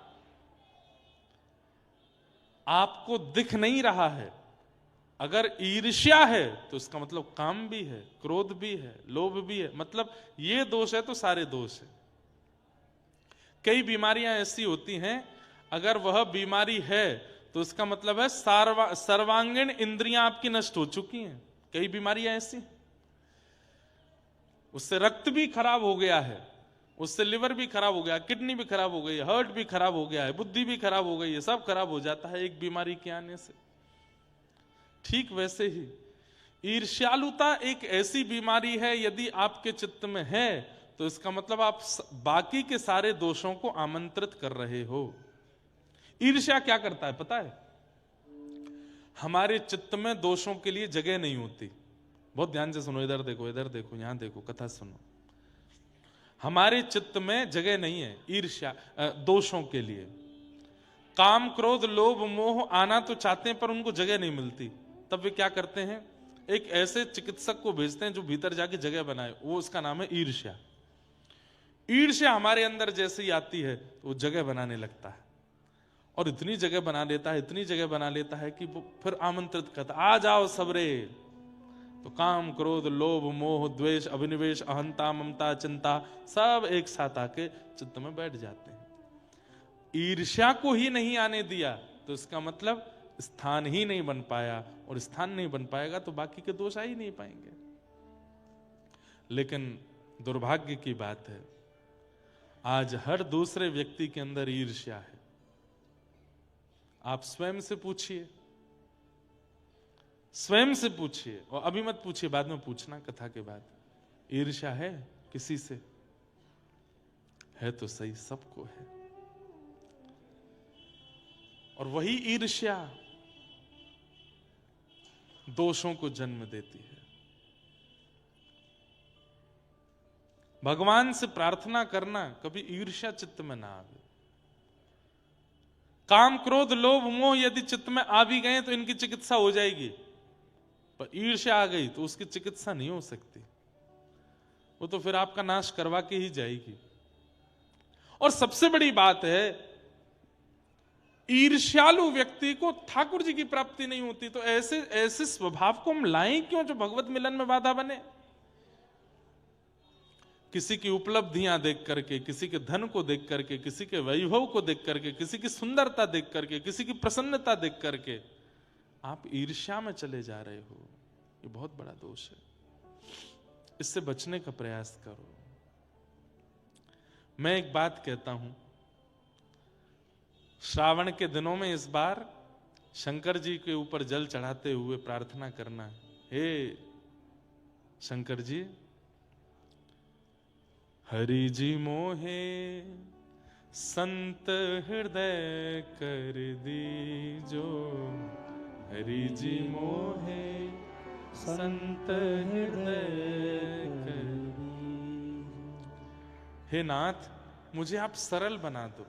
आपको दिख नहीं रहा है। अगर ईर्ष्या है तो इसका मतलब काम भी है, क्रोध भी है, लोभ भी है, मतलब ये दोष है तो सारे दोष है। कई बीमारियां ऐसी होती हैं, अगर वह बीमारी है तो इसका मतलब है सर्वांगीण इंद्रियां आपकी नष्ट हो चुकी हैं। कई बीमारियां ऐसी, उससे रक्त भी खराब हो गया है, उससे लिवर भी खराब हो गया, किडनी भी खराब हो गई है, हार्ट भी खराब हो गया है, बुद्धि भी खराब हो गई है, सब खराब हो जाता है एक बीमारी के आने से। ठीक वैसे ही ईर्ष्यालुता एक ऐसी बीमारी है, यदि आपके चित्त में है तो इसका मतलब आप बाकी के सारे दोषों को आमंत्रित कर रहे हो। ईर्ष्या क्या करता है पता है? हमारे चित्त में दोषों के लिए जगह नहीं होती। बहुत ध्यान से सुनो, इधर देखो, इधर देखो, यहां देखो, कथा सुनो। हमारे चित्त में जगह नहीं है ईर्ष्या दोषों के लिए। काम क्रोध लोभ मोह आना तो चाहते हैं पर उनको जगह नहीं मिलती। तब वे क्या करते हैं? एक ऐसे चिकित्सक को भेजते हैं जो भीतर जाके जगह बनाए, वो उसका नाम है ईर्ष्या। ईर्ष्या हमारे अंदर जैसे ही आती है तो वो जगह बनाने लगता है, और इतनी जगह बना लेता है, इतनी जगह बना लेता है कि वो फिर आमंत्रित करता, आ जाओ सबरे। तो काम क्रोध लोभ मोह द्वेष अभिनिवेश अहंता ममता चिंता सब एक साथ आके चित्त में बैठ जाते हैं। ईर्ष्या को ही नहीं आने दिया तो इसका मतलब स्थान ही नहीं बन पाया, और स्थान नहीं बन पाएगा तो बाकी के दोष आ ही नहीं पाएंगे। लेकिन दुर्भाग्य की बात है, आज हर दूसरे व्यक्ति के अंदर ईर्ष्या है। आप स्वयं से पूछिए, स्वयं से पूछिए, और अभी मत पूछिए, बाद में पूछना कथा के बाद। ईर्ष्या है किसी से? है तो सही, सबको है। और वही ईर्ष्या दोषों को जन्म देती है। भगवान से प्रार्थना करना, कभी ईर्ष्या चित्त में ना आवे। काम क्रोध लोभ मोह यदि चित्त में आ भी गए तो इनकी चिकित्सा हो जाएगी, पर ईर्ष्या आ गई तो उसकी चिकित्सा नहीं हो सकती। वो तो फिर आपका नाश करवा के ही जाएगी। और सबसे बड़ी बात है, ईर्ष्यालु व्यक्ति को ठाकुर जी की प्राप्ति नहीं होती। तो ऐसे ऐसे स्वभाव को हम लाएं क्यों जो भगवत मिलन में बाधा बने? किसी की उपलब्धियां देख करके, किसी के धन को देख करके, किसी के वैभव को देख करके, किसी की सुंदरता देख करके, किसी की प्रसन्नता देख करके आप ईर्ष्या में चले जा रहे हो। ये बहुत बड़ा दोष है, इससे बचने का प्रयास करो। मैं एक बात कहता हूं, श्रावण के दिनों में इस बार शंकर जी के ऊपर जल चढ़ाते हुए प्रार्थना करना, हे शंकर जी, हरि जी मोहे संत हृदय कर दीजो, हरि जी मोहे संत हृदय कर दीजो। हे नाथ, मुझे आप सरल बना दो,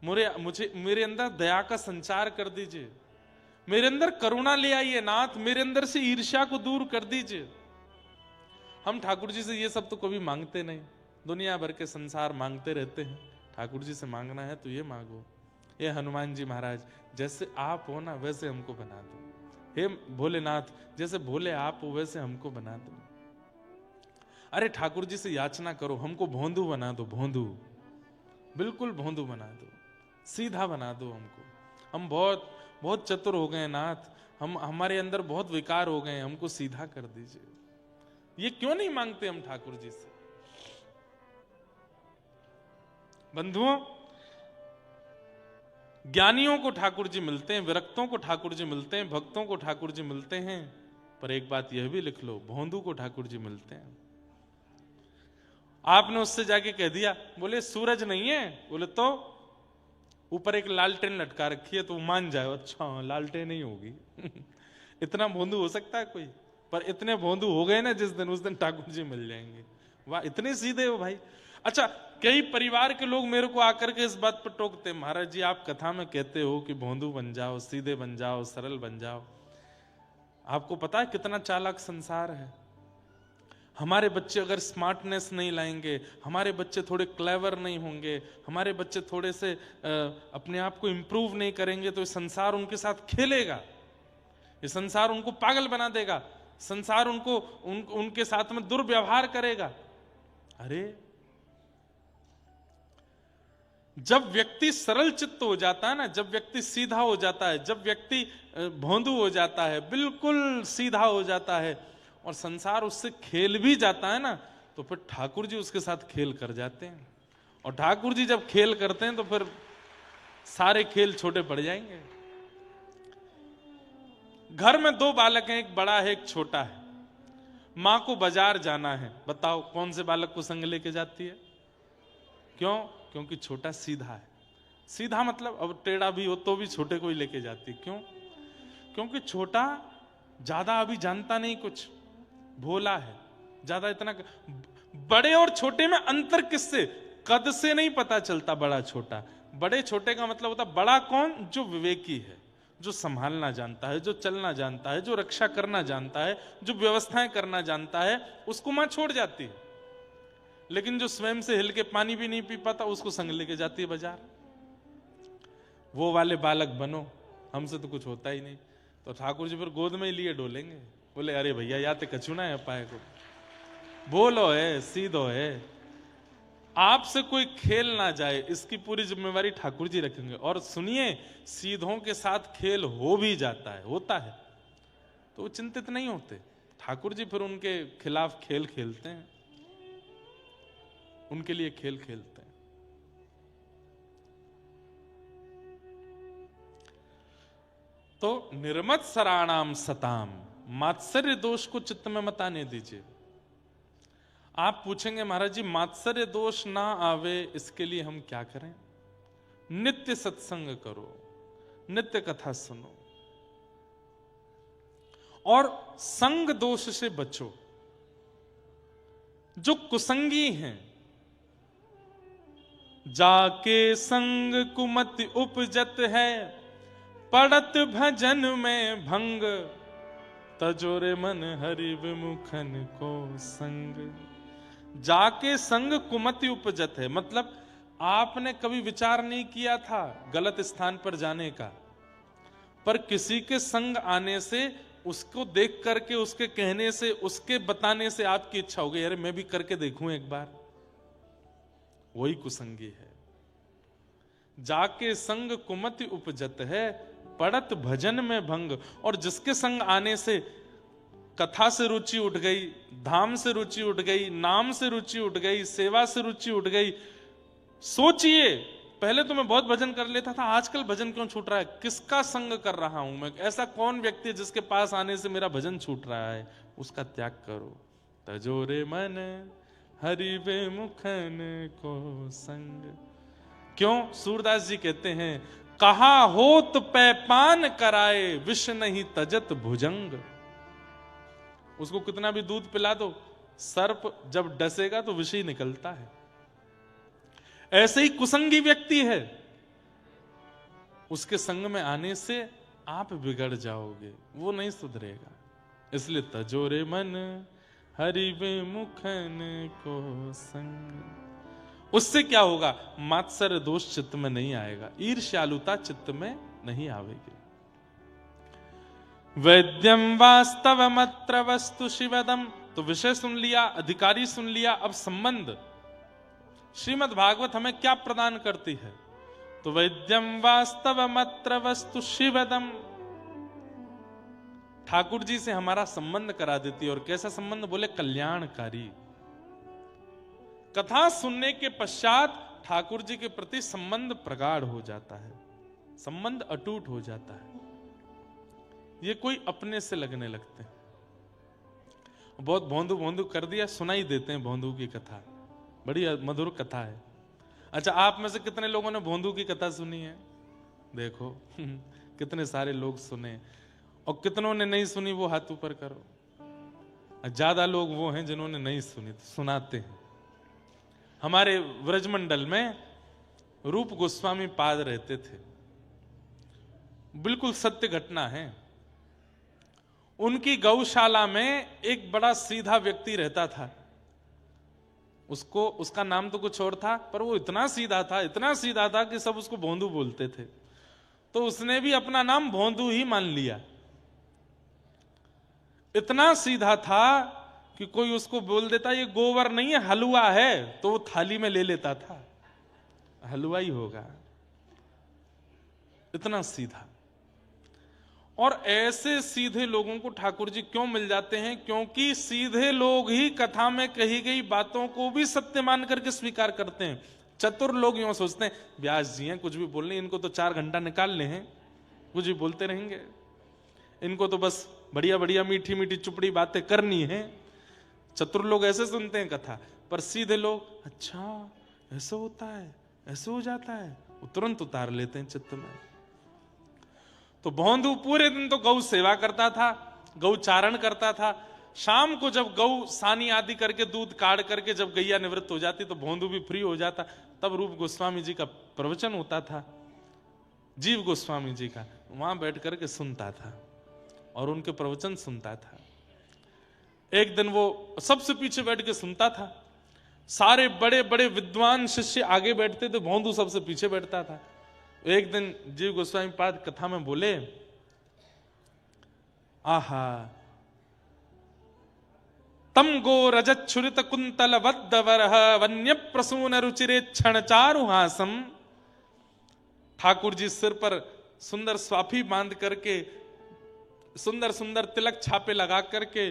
मेरे अंदर दया का संचार कर दीजिए, मेरे अंदर करुणा ले आइए नाथ, मेरे अंदर से ईर्ष्या को दूर कर दीजिए। हम ठाकुर जी से ये सब तो कभी मांगते नहीं, दुनिया भर के संसार मांगते रहते हैं। ठाकुर जी से मांगना है तो ये मांगो, ये हनुमान जी महाराज जैसे आप हो ना वैसे हमको बना दो। हे भोलेनाथ, जैसे भोले आप हो वैसे हमको बना दो। अरे ठाकुर जी से याचना करो, हमको भोंदू बना दो, भोंदू, बिल्कुल भोंदू बना दो, सीधा बना दो हमको। हम बहुत बहुत चतुर हो गए नाथ, हमारे अंदर बहुत विकार हो गए, हमको सीधा कर दीजिए। ये क्यों नहीं मांगते हम ठाकुर जी से? बंधुओं, ज्ञानियों को ठाकुर जी मिलते हैं, विरक्तों को ठाकुर जी मिलते हैं, भक्तों को ठाकुर जी मिलते हैं, पर एक बात यह भी लिख लो, भोंदू को ठाकुर जी मिलते हैं। आपने उससे जाके कह दिया, बोले सूरज नहीं है, बोले तो ऊपर एक लालटेन लटका रखी है, तो मान जाए, अच्छा लालटेन नहीं होगी। इतना भोंदू हो सकता है कोई? पर इतने भोंदू हो गए ना जिस दिन, उस दिन ठाकुर जी मिल जाएंगे। वाह, इतने सीधे हो भाई। अच्छा, कई परिवार के लोग मेरे को आकर के इस बात पर टोकते, महाराज जी आप कथा में कहते हो कि भोंदू बन जाओ, सीधे बन जाओ, सरल बन जाओ। आपको पता है कितना चालाक संसार है? हमारे बच्चे अगर स्मार्टनेस नहीं लाएंगे, हमारे बच्चे थोड़े क्लेवर नहीं होंगे, हमारे बच्चे थोड़े से अपने आप को इंप्रूव नहीं करेंगे, तो ये संसार उनके साथ खेलेगा, ये संसार उनको पागल बना देगा, संसार उनके साथ में दुर्व्यवहार करेगा। अरे जब व्यक्ति सरल चित्त हो जाता है ना, जब व्यक्ति सीधा हो जाता है, जब व्यक्ति भोंदू हो जाता है, बिल्कुल सीधा हो जाता है, और संसार उससे खेल भी जाता है ना, तो फिर ठाकुर जी उसके साथ खेल कर जाते हैं, और ठाकुर जी जब खेल करते हैं तो फिर सारे खेल छोटे पड़ जाएंगे। घर में दो बालक हैं, एक बड़ा है एक छोटा है। मां को बाजार जाना है, बताओ कौन से बालक को संग लेके जाती है? क्यों? क्योंकि छोटा सीधा है। सीधा मतलब अब टेढ़ा भी हो तो भी छोटे को ही लेके जाती है। क्यों? क्योंकि छोटा ज्यादा अभी जानता नहीं कुछ, भोला है, ज्यादा इतना। बड़े और छोटे में अंतर किससे? कद से नहीं पता चलता बड़ा छोटा। बड़े छोटे का मतलब होता बड़ा कौन? जो विवेकी है, जो संभालना जानता है, जो चलना जानता है, जो रक्षा करना जानता है, जो व्यवस्थाएं करना जानता है, उसको मां छोड़ जाती है। लेकिन जो स्वयं से हिल के पानी भी नहीं पी पाता, उसको संग लेके जाती है बाजार। वो वाले बालक बनो, हमसे तो कुछ होता ही नहीं। तो ठाकुर जी फिर गोद में ही लिए डोलेंगे, बोले अरे भैया या तो कछु ना है पाए को, बोलो है सीधो है, आपसे कोई खेल ना जाए, इसकी पूरी जिम्मेवारी ठाकुर जी रखेंगे। और सुनिए, सीधों के साथ खेल हो भी जाता है, होता है, तो वो चिंतित नहीं होते। ठाकुर जी फिर उनके खिलाफ खेल खेलते हैं, उनके लिए खेल खेलते हैं। तो निर्मत सराणाम सताम, मात्सर्य दोष को चित्त में मत आने दीजिए। आप पूछेंगे महाराज जी मात्सर्य दोष ना आवे इसके लिए हम क्या करें? नित्य सत्संग करो, नित्य कथा सुनो, और संग दोष से बचो। जो कुसंगी हैं, जाके संग कुमति उपजत है, पड़त भजन में भंग, तजोरे मन हरि विमुखन को संग। जाके संग कुमति उपजत है, मतलब आपने कभी विचार नहीं किया था गलत स्थान पर जाने का, पर किसी के संग आने से, उसको देख करके, उसके कहने से, उसके बताने से आपकी इच्छा हो गई अरे मैं भी करके देखूं एक बार। वही कुसंगी है। जाके संग कुमति उपजत है, पड़त भजन में भंग। और जिसके संग आने से कथा से रुचि उठ गई, धाम से रुचि उठ गई, नाम से रुचि उठ गई, सेवा से रुचि उठ गई। सोचिए, पहले तो मैं बहुत भजन कर लेता था, आजकल भजन क्यों छूट रहा है? किसका संग कर रहा हूं मैं? ऐसा कौन व्यक्ति है जिसके पास आने से मेरा भजन छूट रहा है? उसका त्याग करो। तजोरे मन हरि विमुखन को संग। क्यों? सूरदास जी कहते हैं, कहा होत पैपान कराए, विष नहीं तजत भुजंग। उसको कितना भी दूध पिला दो, सर्प जब डसेगा तो विष ही निकलता है। ऐसे ही कुसंगी व्यक्ति है, उसके संग में आने से आप बिगड़ जाओगे, वो नहीं सुधरेगा। इसलिए तजोरे मन हरि विमुखन को संग। उससे क्या होगा? मात्सर्य दोष चित्त में नहीं आएगा, ईर्ष्यालुता चित्त में नहीं आवेगी। वैद्यम वास्तवमत्र वस्तु शिवदम। तो विषय सुन लिया, अधिकारी सुन लिया, अब संबंध। श्रीमद् भागवत हमें क्या प्रदान करती है? तो वैद्यम वास्तवमत्र वस्तु शिवदम, ठाकुर जी से हमारा संबंध करा देती है। और कैसा संबंध? बोले कल्याणकारी। कथा सुनने के पश्चात ठाकुर जी के प्रति संबंध प्रगाढ़ हो जाता है, संबंध अटूट हो जाता है। ये कोई अपने से लगने लगते हैं। बहुत भोंदू भोंदू कर दिया, सुनाई देते हैं भोंदू की कथा, बड़ी मधुर कथा है। अच्छा, आप में से कितने लोगों ने भोंदू की कथा सुनी है? देखो कितने सारे लोग सुने, और कितनों ने नहीं सुनी वो हाथ ऊपर करो। ज्यादा लोग वो हैं जिन्होंने नहीं सुनी, तो सुनाते हैं। हमारे व्रजमंडल में रूप गोस्वामी पाद रहते थे, बिल्कुल सत्य घटना है। उनकी गौशाला में एक बड़ा सीधा व्यक्ति रहता था। उसका नाम तो कुछ और था, पर वो इतना सीधा था, इतना सीधा था कि सब उसको भोंदू बोलते थे। तो उसने भी अपना नाम भोंदू ही मान लिया। इतना सीधा था कि कोई उसको बोल देता ये गोबर नहीं है हलवा है, तो वो थाली में ले लेता था, हलवा ही होगा, इतना सीधा। और ऐसे सीधे लोगों को ठाकुर जी क्यों मिल जाते हैं? क्योंकि सीधे लोग ही कथा में कही गई बातों को भी सत्य मान करके स्वीकार करते हैं। चतुर लोग यूं सोचते हैं व्यास जी हैं, कुछ भी बोलने, इनको तो 4 घंटा निकालने हैं, कुछ भी बोलते रहेंगे, इनको तो बस बढ़िया बढ़िया मीठी मीठी चुपड़ी बातें करनी है। चतुर लोग ऐसे सुनते हैं कथा, पर सीधे लोग अच्छा ऐसे होता है, ऐसे हो जाता है, वो तुरंत उतार लेते हैं चित्त में। तो भौंदू पूरे दिन तो गौ सेवा करता था, गौ चारण करता था। शाम को जब गौ सानी आदि करके दूध काढ़ करके जब गैया निवृत्त हो जाती तो भौंदू भी फ्री हो जाता। तब रूप गोस्वामी जी का प्रवचन होता था, जीव गोस्वामी जी का, वहां बैठ करके सुनता था और उनके प्रवचन सुनता था। एक दिन वो सबसे पीछे बैठ के सुनता था, सारे बड़े बड़े विद्वान शिष्य आगे बैठते थे, भौंदू सबसे पीछे बैठता था। एक दिन जीव गोस्वामी पाद कथा में बोले, आहा तम गो रजत छुरित कुंतल वद्दवरह वन्य प्रसून रुचिरे क्षण चारुहासम। ठाकुर जी सिर पर सुंदर स्वाफी बांध करके, सुंदर सुंदर तिलक छापे लगा करके,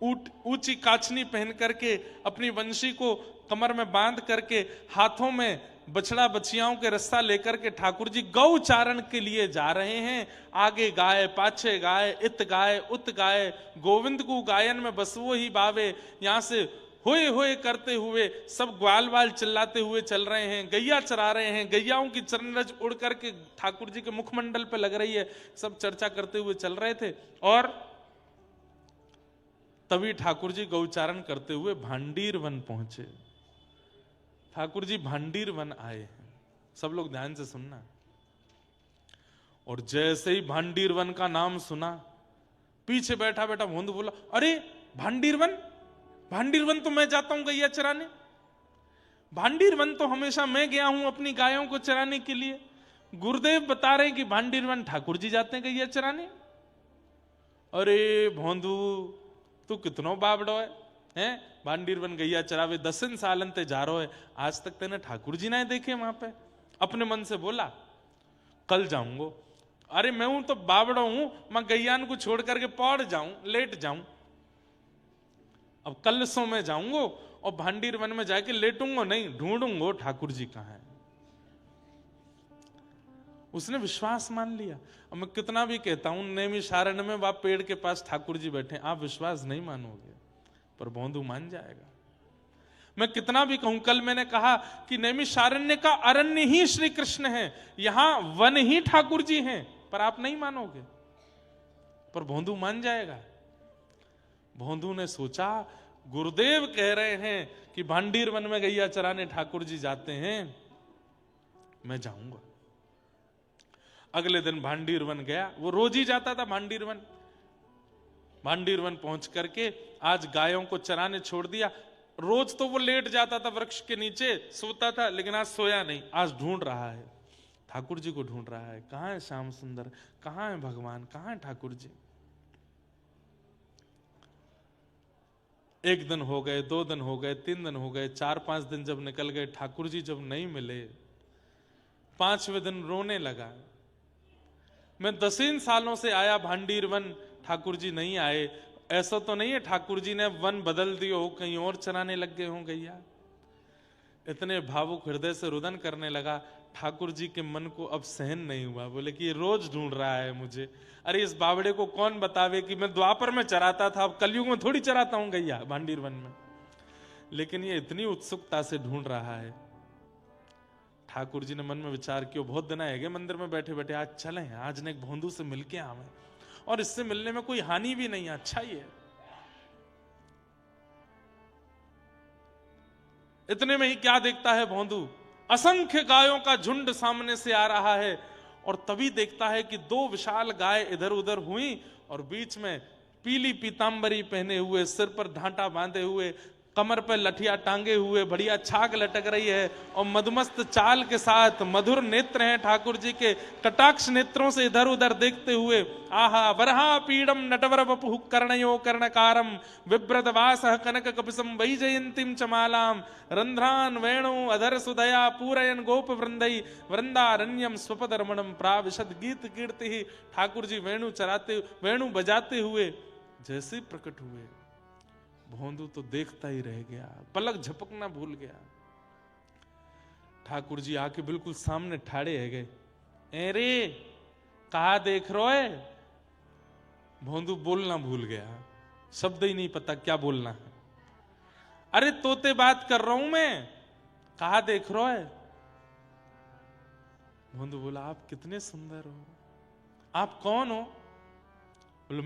ऊंची काचनी पहन करके, अपनी वंशी को कमर में बांध करके, हाथों में बछड़ा बछियाओं के रस्सा लेकर के ठाकुर जी गौ चारण के लिए जा रहे हैं। आगे गाय, पाछे गाय, इत गाय, उत गाय, गोविंद को गायन में बसवो ही बावे। यहां से होए होए करते हुए सब ग्वाल वाल चिल्लाते हुए चल रहे हैं, गैया चरा रहे हैं, गैयाओं की चरणरज उड़ करके ठाकुर जी के मुखमंडल पे लग रही है, सब चर्चा करते हुए चल रहे थे। और तभी ठाकुर जी गौचारण करते हुए भांडीर वन पहुंचे। ठाकुर जी भांडीर वन आए हैं, सब लोग ध्यान से सुनना। और जैसे ही भांडीर वन का नाम सुना, पीछे बैठा बैठा भोंदू बोला, अरे भांडीर वन, भांडीर वन तो मैं जाता हूं गैया चराने, भांडीर वन तो हमेशा मैं गया हूं अपनी गायों को चराने के लिए। गुरुदेव बता रहे हैं कि भांडीर वन ठाकुर जी जाते हैं गैया चराने। अरे भोंदू तू कितनो बाबड़ो है, भांडीर वन गैया चरावे 10 सालन ते जा रहो है, आज तक तेने ठाकुर जी ना देखे वहां पे। अपने मन से बोला कल जाऊंगो। अरे मैं हूं तो बाबड़ो हूं, मैं गैयान को छोड़ करके पौड़ जाऊं, लेट जाऊं। अब कल सो में जाऊंगो और भांडीर वन में जाके लेटूंगो नहीं, ढूंढूंगो ठाकुर जी कहां है। उसने विश्वास मान लिया। अब मैं कितना भी कहता हूं नैमिषारण्य में वहां पेड़ के पास ठाकुर जी बैठे, आप विश्वास नहीं मानोगे, पर भौंदू मान जाएगा। मैं कितना भी कहूं, कल मैंने कहा कि नैमिषारण्य का अरण्य ही श्री कृष्ण है, यहां वन ही ठाकुर जी हैं, पर आप नहीं मानोगे, पर भौंदू मान जाएगा। भौंदू ने सोचा गुरुदेव कह रहे हैं कि भांडीर वन में गैया चराने ठाकुर जी जाते हैं, मैं जाऊंगा। अगले दिन भांडीर वन गया, वो रोज ही जाता था भांडीर वन। भांडीर वन पहुंच करके आज गायों को चराने छोड़ दिया। रोज तो वो लेट जाता था वृक्ष के नीचे, सोता था, लेकिन आज सोया नहीं, आज ढूंढ रहा है, ठाकुर जी को ढूंढ रहा है। कहां है श्याम सुंदर, कहां है भगवान, कहां है ठाकुर जी। 1 दिन हो गए, 2 दिन हो गए, 3 दिन हो गए, 4-5 दिन जब निकल गए, ठाकुर जी जब नहीं मिले, 5वें दिन रोने लगा। मैं 10 सालों से आया भांडीर वन, ठाकुर जी नहीं आए। ऐसा तो नहीं है ठाकुर जी ने वन बदल दियो हो, कहीं और चराने लग गए हों गैया। इतने भावुक हृदय से रुदन करने लगा। ठाकुर जी के मन को अब सहन नहीं हुआ, बोले कि ये रोज ढूंढ रहा है मुझे। अरे इस बावड़े को कौन बतावे कि मैं द्वापर में चराता था, अब कलयुग में थोड़ी चराता हूं गैया भांडीर वन में। लेकिन ये इतनी उत्सुकता से ढूंढ रहा है। ठाकुर जी ने मन में विचार किया, बहुत दिन आएंगे मंदिर में बैठे बैठे, आज चलें, आज ने एक भोंदू से मिलके आवे, और इससे मिलने में कोई हानि भी नहीं है, अच्छा ही है। इतने में ही क्या देखता है भोंदू, असंख्य गायों का झुंड सामने से आ रहा है, और तभी देखता है कि 2 विशाल गाय इधर उधर हुई, और बीच में पीली पीतांबरी पहने हुए, सिर पर ढांटा बांधे हुए, कमर पर लठिया टांगे हुए, बढ़िया छाक लटक रही है और मदमस्त चाल के साथ मधुर नेत्र हैं ठाकुर जी के, कटाक्ष नेत्रों से इधर उधर देखते हुए, आहा वरहा पीड़म नटवर वपुः कर्णयो कर्णकारम विव्रत वासः कनक कपिसम वैजयंतीम चमालाम रंध्रान वेणु अधर सुदया पूरयन गोप वृंदई वृंदारण्यम स्वपदरमणम प्राविशद गीत कीर्ति। ठाकुर जी वेणु बजाते हुए जैसे प्रकट हुए, भोंदू तो देखता ही रह गया, पलक झपकना भूल गया। ठाकुर जी आके बिल्कुल सामने ठाड़े है गए। अरे कहा देख रहे हो है? भोंदू बोलना भूल गया, शब्द ही नहीं पता क्या बोलना है। अरे तोते बात कर रहा हूं मैं, कहा देख रहे हो है? भोंदू बोला आप कितने सुंदर हो, आप कौन हो? बोले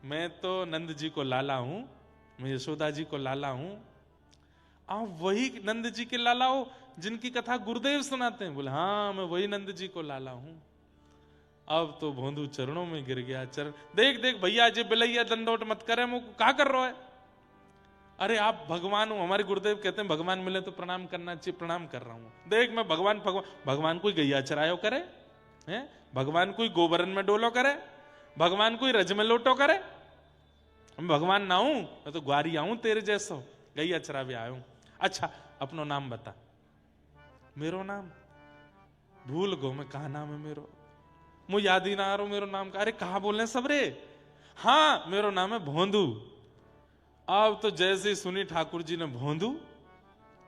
मैं तो नंद जी को लाला हूं, मैं यशोदा जी को लाला हूं। आप वही नंद जी के लाला हो जिनकी कथा गुरुदेव सुनाते हैं? बोले हाँ मैं वही नंद जी को लाला हूं। अब तो भोंदू चरणों में गिर गया। चरण देख देख भैया जी बिलैया दंडोट मत करे, मुझको क्या कर रहा है? अरे आप भगवान हो, हमारे गुरुदेव कहते हैं भगवान मिले तो प्रणाम करना चाहिए, प्रणाम कर रहा हूं। देख मैं भगवान कोई गैया चरायो करे हैं? भगवान कोई गोबरन में डोलो करे? भगवान कोई रज में लोटो करे? भगवान ना हूं मैं तो ग्वारी आऊं तेरे जैसो, गैया चरावे आयो। अच्छा अपनो नाम बता। मेरो नाम भूल गो मैं, कहा नाम है मेरो, मुझे याद ही ना आ रहा मेरो नाम का। अरे कहा बोल रहे सब रे? हाँ मेरो नाम है भोंदू। अब तो जैसे ही सुनी ठाकुर जी ने भोंदू,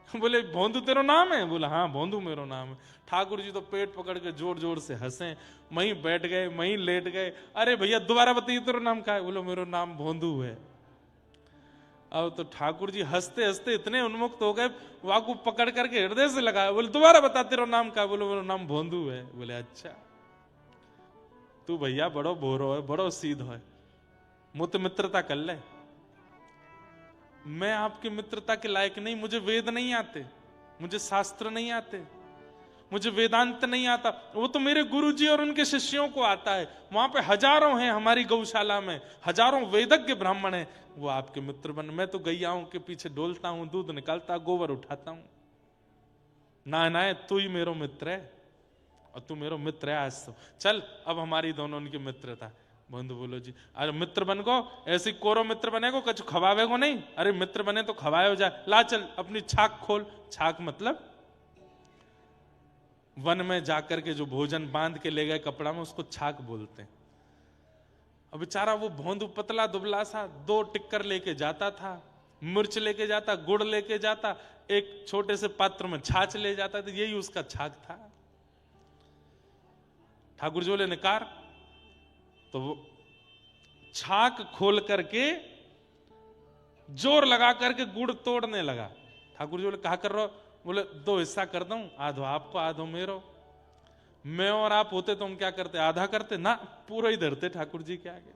बोले भोंदू तेरा नाम है? बोला हाँ भोंदू मेरो नाम है। ठाकुर जी तो पेट पकड़ के जोर जोर से हंसे, वहीं बैठ गए, वहीं लेट गए। अरे भैया दोबारा बताइए तेरा नाम क्या है? बोलो मेरो नाम भोंदू है। अब तो ठाकुर जी हंसते हंसते इतने उन्मुक्त हो गए, वाकू पकड़ करके हृदय से लगाया। बोले दोबारा बता तेरा नाम क्या? बोलो मेरा नाम भोंदू है। बोले अच्छा तू भैया बड़ो भोरो है, बड़ो सीधो है, मुझे मित्रता कर ले। मैं आपकी मित्रता के लायक नहीं, मुझे वेद नहीं आते, मुझे शास्त्र नहीं आते, मुझे वेदांत नहीं आता। वो तो मेरे गुरुजी और उनके शिष्यों को आता है। वहां पे हजारों हैं, हमारी गौशाला में हजारों वेदज्ञ ब्राह्मण हैं, वो आपके मित्र बन। मैं तो गैयाओं के पीछे डोलता हूं, दूध निकालता, गोबर उठाता हूं। ना तू ही मेरो मित्र है और तू मेरो मित्र है आज तो। चल अब हमारी दोनों उनकी मित्रता। बंधु बोलो जी अरे मित्र बन को, ऐसी कोरो मित्र बनेगो कछ खवावे को नहीं? अरे मित्र बने तो खवाए जाए। ला चल अपनी छाक खोल। छाक मतलब वन में जाकर के जो भोजन बांध के ले गए कपड़ा में, उसको छाक बोलते हैं। अब बेचारा वो भोंदू पतला दुबला सा 2 टिक्कर लेके जाता था, मिर्च लेके जाता, गुड़ लेके जाता, एक छोटे से पात्र में छाछ ले जाता था, यही उसका छाक था। ठाकुर जी बोले निकार, तो वो छाक खोल करके जोर लगा करके गुड़ तोड़ने लगा। ठाकुर जी बोले कहा कर रहे हो? बोले 2 हिस्सा कर दूं, आधो आपको आधो मेरो। मैं और आप होते तो हम क्या करते? आधा करते ना, पूरा ही धरते ठाकुर जी के आगे।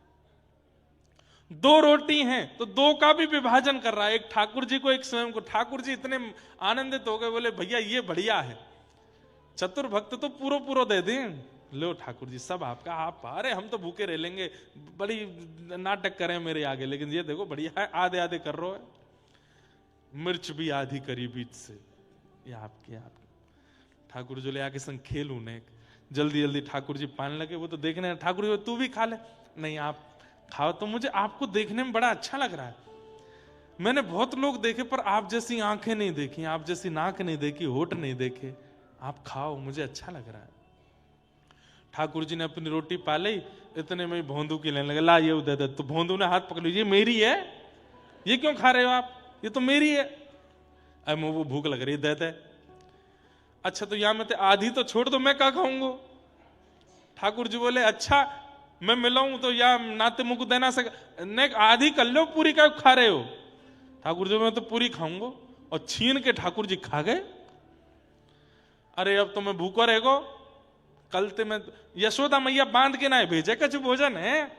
2 रोटी हैं तो 2 का भी विभाजन कर रहा है, एक ठाकुर जी को एक स्वयं को। ठाकुर जी इतने आनंदित हो गए, बोले भैया ये बढ़िया है, चतुर भक्त तो पूरा पूरा दे दें। लो ठाकुर जी सब आपका, आप अरे हम तो भूखे रह लेंगे, बड़ी नाटक करें मेरे आगे, लेकिन ये देखो बढ़िया है, आधे आधे कर रहे हो। मिर्च भी आधी करी बीच से, ये आपकी। ठाकुर जी ले आके संग खेलू ने, जल्दी जल्दी ठाकुर जी पाने लगे। वो तो देखने ठाकुर जी तू भी खा ले। नहीं आप खाओ, तो मुझे आपको देखने में बड़ा अच्छा लग रहा है। मैंने बहुत लोग देखे पर आप जैसी आंखें नहीं देखी, आप जैसी नाक नहीं देखी, होठ नहीं देखे। आप खाओ, मुझे अच्छा लग रहा है। ठाकुर जी ने अपनी रोटी पा ली, इतने में भोंदू की लेने लगे, ला ये दे दे। तो भोंदू ने हाथ पकड़ लिया, ये मेरी है, ये क्यों खा रहे हो आप? ये तो मेरी है। अब वो भूख लग रही, दे दे। अच्छा तो यहां में आधी तो छोड़ दो, मैं क्या खाऊंगा? ठाकुर जी बोले अच्छा मैं मिलाऊं तो या नाते मुंह को देना सके, नहीं आधी कर लो, पूरी क्या खा रहे हो? ठाकुर जी मैं तो पूरी खाऊंगा। और छीन के ठाकुर जी खा गए। अरे अब तो मैं भूखा रहेगो, कल ते मैं यशोदा मैया बांध के ना भेजे कछ भोजन है,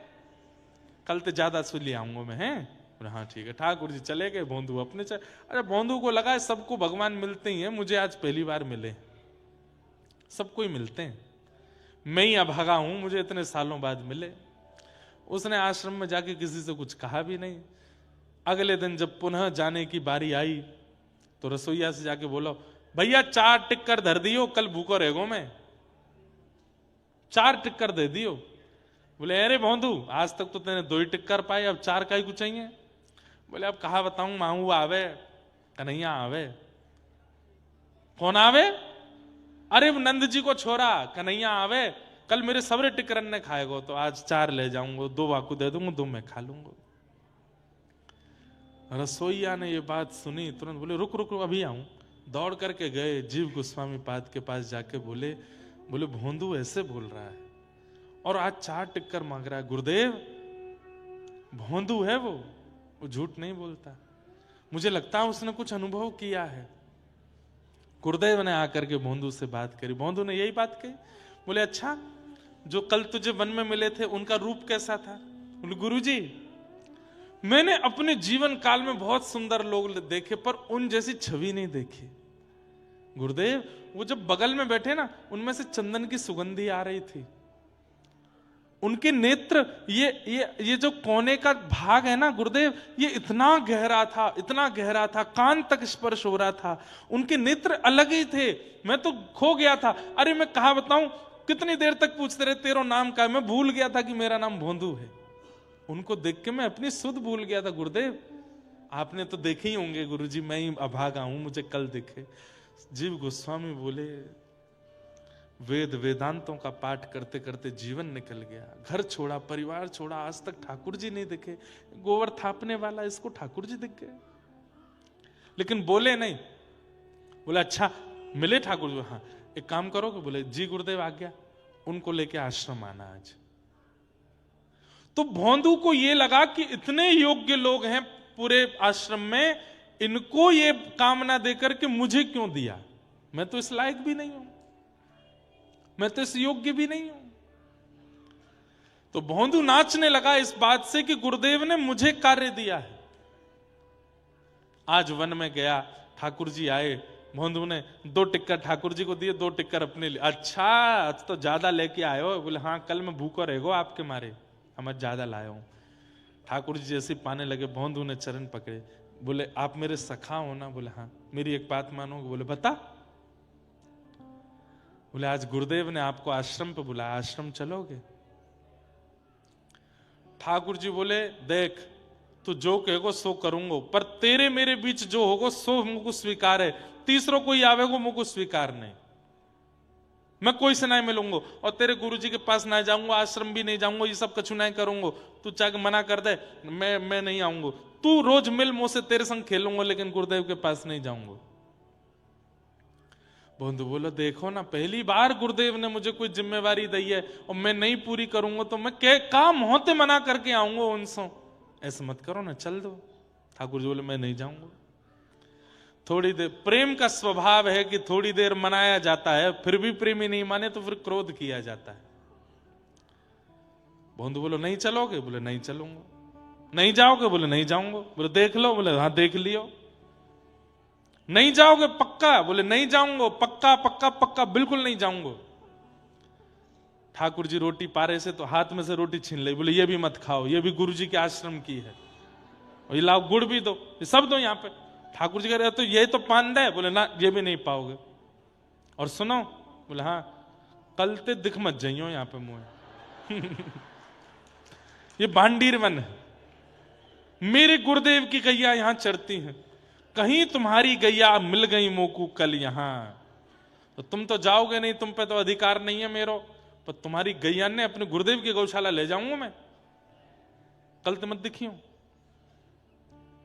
कल ते ज्यादा सु ले आऊंगा मैं। है हाँ ठीक है। ठाकुर जी चले गए, भोंदू अपने चले। अरे भोंदू को लगा सबको भगवान मिलते ही हैं, मुझे आज पहली बार मिले। सबको ही मिलते हैं, मैं ही अभागा हूं, मुझे इतने सालों बाद मिले। उसने आश्रम में जाके किसी से कुछ कहा भी नहीं। अगले दिन जब पुनः जाने की बारी आई तो रसोईया से जाके बोलो, भैया 4 टिक्कर धर दियो, कल भूखो रहेगो मैं, 4 टिक्कर दे दियो। बोले अरे भोंदू, आज तक तो तेने 2 ही टिक्कर पाए, अब 4 काहे को चाहिए? बोले अब कहा बताऊं, माहू आवे, कन्हैया आवे। कौन आवे? अरे नंद जी को छोरा कन्हैया आवे, कल मेरे सबरे टिकरन ने खाएगो, तो आज 4 ले जाऊंगा, 2 वाकू दे दूंगा, 2 मैं खा लूंगा। रसोईया ने ये बात सुनी, तुरंत बोले रुक रुक रुक, अभी आऊं। दौड़ करके गए, जीव गोस्वामी पाद के पास जाके बोले भोंदू ऐसे बोल रहा है और आज 4 टिक्कर मांग रहा है। गुरुदेव, भोंदू है वो झूठ नहीं बोलता, मुझे लगता है उसने कुछ अनुभव किया है। गुरुदेव ने आकर के भोंदू से बात करी, भोंदू ने यही बात कही। बोले अच्छा, जो कल तुझे वन में मिले थे उनका रूप कैसा था? बोले गुरुजी, मैंने अपने जीवन काल में बहुत सुंदर लोग देखे पर उन जैसी छवि नहीं देखी। गुरुदेव, वो जब बगल में बैठे ना, उनमें से चंदन की सुगंधी आ रही थी। उनके नेत्र, ये जो कोने का भाग है ना गुरुदेव, ये इतना गहरा था, इतना गहरा था, कान तक स्पर्श हो रहा था। उनके नेत्र अलग ही थे, मैं तो खो गया था। अरे मैं कहा बताऊं, कितनी देर तक पूछते रहे तेरा नाम का, मैं भूल गया था कि मेरा नाम भोंदू है। उनको देख के मैं अपनी सुध भूल गया था। गुरुदेव, आपने तो देखे ही होंगे गुरुजी, मैं ही अभागा हूं, मुझे कल दिखे। जीव गोस्वामी बोले, वेद वेदांतों का पाठ करते करते जीवन निकल गया, घर छोड़ा, परिवार छोड़ा, आज तक ठाकुर जी नहीं दिखे। गोबर थापने वाला, इसको ठाकुर जी दिख गए, लेकिन बोले नहीं। बोले अच्छा मिले ठाकुर जी? हाँ, एक काम करोगे? बोले जी गुरुदेव आज्ञा। उनको लेके आश्रम आना आज। तो भोंदू को ये लगा कि इतने योग्य लोग हैं पूरे आश्रम में, इनको ये कामना देकर के मुझे क्यों दिया? मैं तो इस लायक भी नहीं हूं, मैं तो इस योग्य भी नहीं हूं। तो भोंदू नाचने लगा इस बात से कि गुरुदेव ने मुझे कार्य दिया है। आज वन में गया, ठाकुर जी आए, भोंदू ने 2 टिक्कर ठाकुर जी को दिए, 2 टिक्कर अपने लिए। अच्छा, आज तो ज्यादा लेके आए हो? बोले हाँ, कल मैं भूखा रहेगो आपके मारे, हम ज्यादा लाए हूं। ठाकुर जी जैसे पाने लगे, भोंदू ने चरण पकड़े, बोले आप मेरे सखा हो ना? बोले हाँ। मेरी एक बात मानोगे? बोले बता। बोले आज गुरुदेव ने आपको आश्रम पे बुलाया, आश्रम चलोगे? ठाकुर जी बोले देख, तू जो कहेगो सो करूंगो, पर तेरे मेरे बीच जो होगो सो मुझको स्वीकार है, तीसरों कोई आवेगो मुझको स्वीकार नहीं। मैं कोई से नहीं मिलूंगा और तेरे गुरुजी के पास ना जाऊंगा, आश्रम भी नहीं जाऊंगा, ये सब कछु नहीं करूंगा। तू चाहे मना कर दे, मैं नहीं आऊंगा। तू रोज मिल मुझसे, तेरे संग खेलूंगा, लेकिन गुरुदेव के पास नहीं जाऊंगा। बंधु बोलो देखो ना, पहली बार गुरुदेव ने मुझे कोई जिम्मेवारी दी है और मैं नहीं पूरी करूंगा तो मैं क्या काम होते मना करके आऊंगा उनसे। ऐसा मत करो ना, चल दो। ठाकुर जी बोले मैं नहीं जाऊंगा। थोड़ी देर, प्रेम का स्वभाव है कि थोड़ी देर मनाया जाता है, फिर भी प्रेमी नहीं माने तो फिर क्रोध किया जाता है। बंधु बोलो नहीं चलोगे? बोले नहीं चलूंगा। नहीं जाओगे? बोले नहीं जाऊंगा। बोले देख लो? बोले हाँ देख लियो। नहीं जाओगे पक्का? बोले नहीं जाऊंगा, पक्का पक्का पक्का, बिल्कुल नहीं जाऊंगा। ठाकुर जी रोटी पा रहे से तो हाथ में से रोटी छीन ली, बोले ये भी मत खाओ, ये भी गुरु जी के आश्रम की है, और ये लाओ गुड़ भी दो, ये सब दो यहाँ पे। ठाकुर जी कह रहे तो ये तो पान दे, बोले ना ये भी नहीं पाओगे। और सुनो? बोले हाँ, कल ते दिख मत जाइयो यहाँ पे मुझे। ये भांडीर वन है, मेरे गुरुदेव की गैया यहां चरती हैं, कहीं तुम्हारी गैया मिल गई मोकू कल यहां तो तुम तो जाओगे नहीं, तुम पे तो अधिकार नहीं है मेरो, पर तुम्हारी गैया ने अपने गुरुदेव की गौशाला ले जाऊंगा मैं, कल तो मत दिखियो।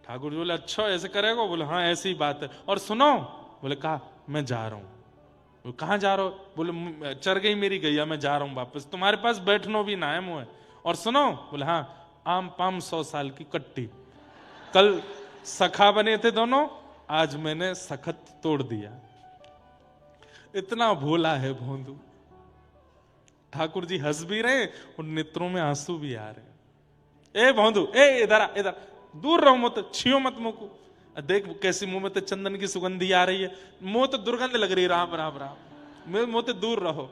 ठाकुर जी बोले अच्छा ऐसे करेगा? बोले हाँ ऐसी ही बात है। और सुनो? बोले कहा मैं जा रहा हूं। बोले कहां जा रहा हो? बोले चर गई मेरी गैया, मैं जा रहा हूं वापस, तुम्हारे पास बैठनो भी ना है मुझे। और सुनो? बोले हाँ, आम पाम 100 साल की कट्टी, कल सखा बने थे दोनों, आज मैंने सखत तोड़ दिया। इतना भोला है भोंदू। ठाकुर जी हंस भी रहे और नेत्रों में आंसू भी आ रहे। ए भोंदू, ए इधर आ, इधर दूर रहो, मत छियो मत मुंह को। देख कैसी मुंह में तो चंदन की सुगंधी आ रही है, मुंह तो दुर्गंध लग रही है, राम राम राम, मुंह तो दूर रहो,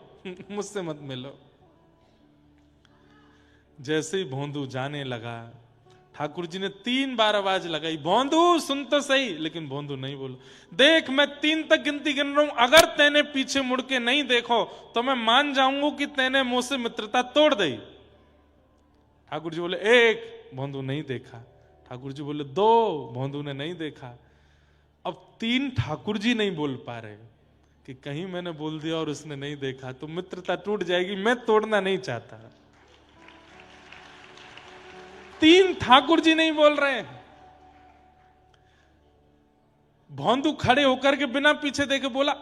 मुझसे मत मिलो। जैसे ही भोंदू जाने लगा, ठाकुर जी ने 3 बार आवाज लगाई, भोंदू सुन तो सही, लेकिन भोंदू नहीं बोला। देख मैं 3 तक गिनती गिन रहा हूं, अगर तेने पीछे मुड़ के नहीं देखो तो मैं मान जाऊंगा कि तेने मुझसे मित्रता तोड़ दी। ठाकुर जी बोले 1, भोंदू नहीं देखा। ठाकुर जी बोले 2, भोंदू ने नहीं देखा। अब 3 ठाकुर जी नहीं बोल पा रहे कि कहीं मैंने बोल दिया और उसने नहीं देखा तो मित्रता टूट जाएगी, मैं तोड़ना नहीं चाहता। 3 ठाकुर जी नहीं बोल रहे हैं। भोंदू खड़े होकर के बिना पीछे देखे बोला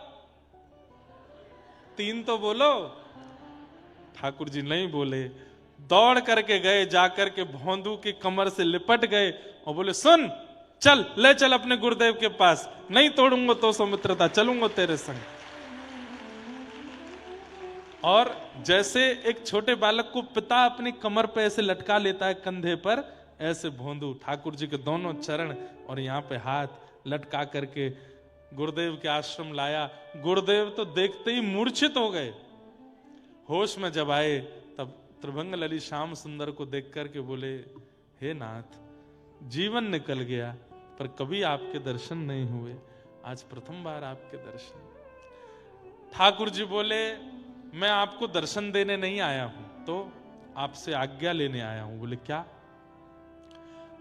3 तो बोलो। ठाकुर जी नहीं बोले, दौड़ करके गए, जाकर के भोंदू की कमर से लिपट गए और बोले सुन, चल ले चल अपने गुरुदेव के पास, नहीं तोड़ूंगा तो सो मित्रता, चलूंगा तेरे संग। और जैसे एक छोटे बालक को पिता अपनी कमर पे ऐसे लटका लेता है कंधे पर, ऐसे भोंदू ठाकुर जी के दोनों चरण और यहाँ पे हाथ लटका करके गुरुदेव के आश्रम लाया। गुरुदेव तो देखते ही मूर्छित हो गए। होश में जब आए तब त्रिभंग ललित श्याम सुंदर को देख करके बोले, हे नाथ, जीवन निकल गया पर कभी आपके दर्शन नहीं हुए, आज प्रथम बार आपके दर्शन। ठाकुर जी बोले, मैं आपको दर्शन देने नहीं आया हूं, तो आपसे आज्ञा लेने आया हूं। बोले क्या?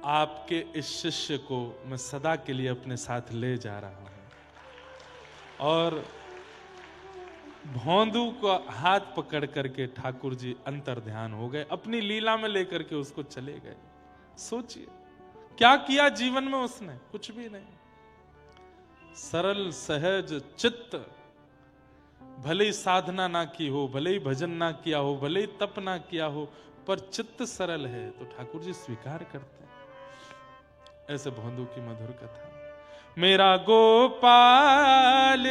आपके इस शिष्य को मैं सदा के लिए अपने साथ ले जा रहा हूं। और भोंदू को हाथ पकड़ करके ठाकुर जी अंतर ध्यान हो गए, अपनी लीला में लेकर के उसको चले गए। सोचिए क्या किया जीवन में उसने? कुछ भी नहीं। सरल सहज चित्त, भले ही साधना ना की हो, भले ही भजन ना किया हो, भले ही तप ना किया हो, पर चित्त सरल है तो ठाकुर जी स्वीकार करते हैं। ऐसे भोंदू की मधुर कथा। मेरा गोपाल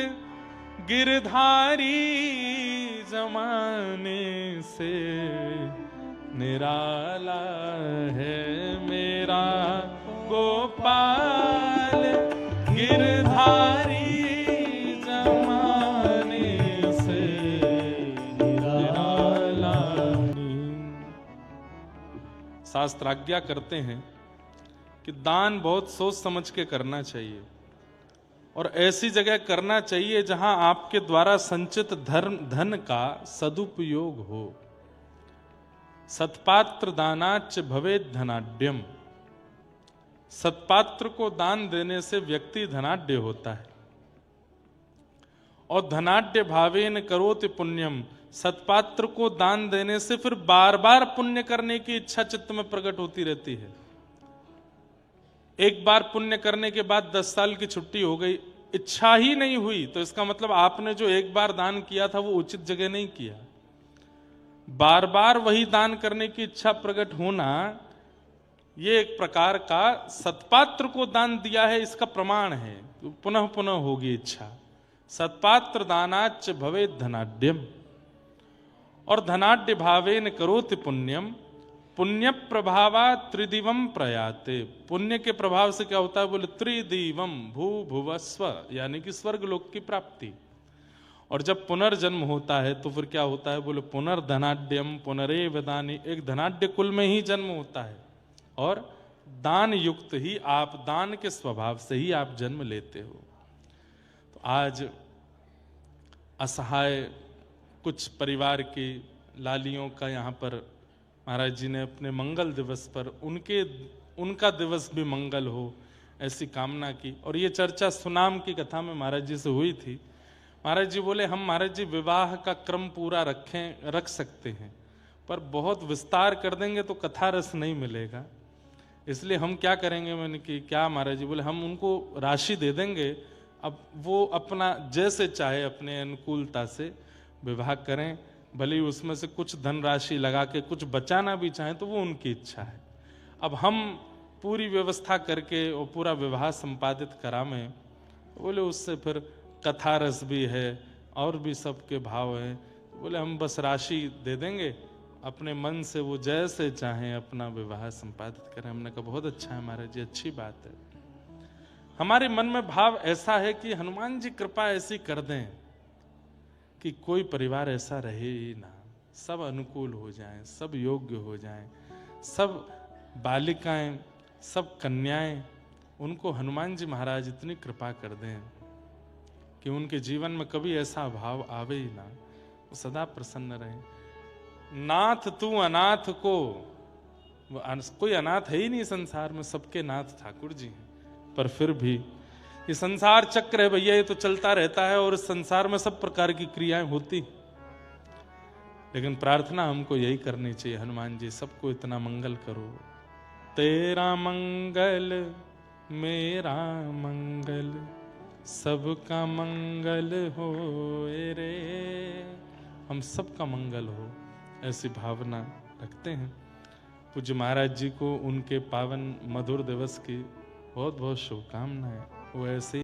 गिरधारी जमाने से निराला है, मेरा गोपाल गिरधारी जमाने से निराला। शास्त्र आज्ञा करते हैं कि दान बहुत सोच समझ के करना चाहिए और ऐसी जगह करना चाहिए जहां आपके द्वारा संचित धन का सदुपयोग हो। सत्पात्र दानाच भवेद धनाढ्यम। सत्पात्र को दान देने से व्यक्ति धनाढ्य होता है। और धनाढ्य भावेन करोति पुण्यम। सत्पात्र को दान देने से फिर बार बार पुण्य करने की इच्छा चित्त में प्रकट होती रहती है। एक बार पुण्य करने के बाद 10 साल की छुट्टी हो गई, इच्छा ही नहीं हुई, तो इसका मतलब आपने जो एक बार दान किया था वो उचित जगह नहीं किया। बार बार वही दान करने की इच्छा प्रकट होना, ये एक प्रकार का सत्पात्र को दान दिया है इसका प्रमाण है। पुनः पुनः होगी इच्छा। सत्पात्र दानाच भवेद धनाढ्यम। और धनाढ्य भावेन करोति पुण्यम। पुण्य प्रभावा त्रिदिवम प्रयाते। पुण्य के प्रभाव से क्या होता है? बोले त्रिदिवम भू भुवस्व, यानी कि स्वर्ग लोक की प्राप्ति। और जब पुनर्जन्म होता है तो फिर क्या होता है? बोले पुनर्धनाढ्यम पुनरेव दानी। एक धनाढ्य कुल में ही जन्म होता है और दान युक्त ही आप, दान के स्वभाव से ही आप जन्म लेते हो। तो आज असहाय कुछ परिवार की लालियों का यहाँ पर महाराज जी ने अपने मंगल दिवस पर उनका दिवस भी मंगल हो, ऐसी कामना की। और ये चर्चा सुनाम की कथा में महाराज जी से हुई थी। महाराज जी बोले, हम महाराज जी विवाह का क्रम पूरा रख सकते हैं, पर बहुत विस्तार कर देंगे तो कथा रस नहीं मिलेगा। इसलिए हम क्या करेंगे? मैंने कि क्या महाराज जी? बोले हम उनको राशि दे देंगे, अब वो अपना जैसे चाहे अपने अनुकूलता से विवाह करें, भले ही उसमें से कुछ धनराशि लगा के कुछ बचाना भी चाहें तो वो उनकी इच्छा है। अब हम पूरी व्यवस्था करके और पूरा विवाह संपादित करावें, बोले उससे फिर कथा रस भी है और भी सबके भाव हैं। बोले हम बस राशि दे देंगे, अपने मन से वो जैसे चाहें अपना विवाह संपादित करें। हमने कहा बहुत अच्छा है महाराज जी, अच्छी बात है। हमारे मन में भाव ऐसा है कि हनुमान जी कृपा ऐसी कर दें कि कोई परिवार ऐसा रहे ही ना, सब अनुकूल हो जाएं, सब योग्य हो जाएं, सब बालिकाएं, सब कन्याएं, उनको हनुमान जी महाराज इतनी कृपा कर दें कि उनके जीवन में कभी ऐसा भाव आवे ही ना, वो सदा प्रसन्न रहे। नाथ तू अनाथ को, कोई अनाथ है ही नहीं संसार में, सबके नाथ ठाकुर जी हैं। पर फिर भी ये संसार चक्र है भैया, ये तो चलता रहता है और इस संसार में सब प्रकार की क्रियाएं होती, लेकिन प्रार्थना हमको यही करनी चाहिए, हनुमान जी सबको इतना मंगल करो, तेरा मंगल मेरा मंगल सबका मंगल हो रे, हम सबका मंगल हो, ऐसी भावना रखते हैं। पूज्य महाराज जी को उनके पावन मधुर दिवस की बहुत बहुत शुभकामनाएं। वो ऐसे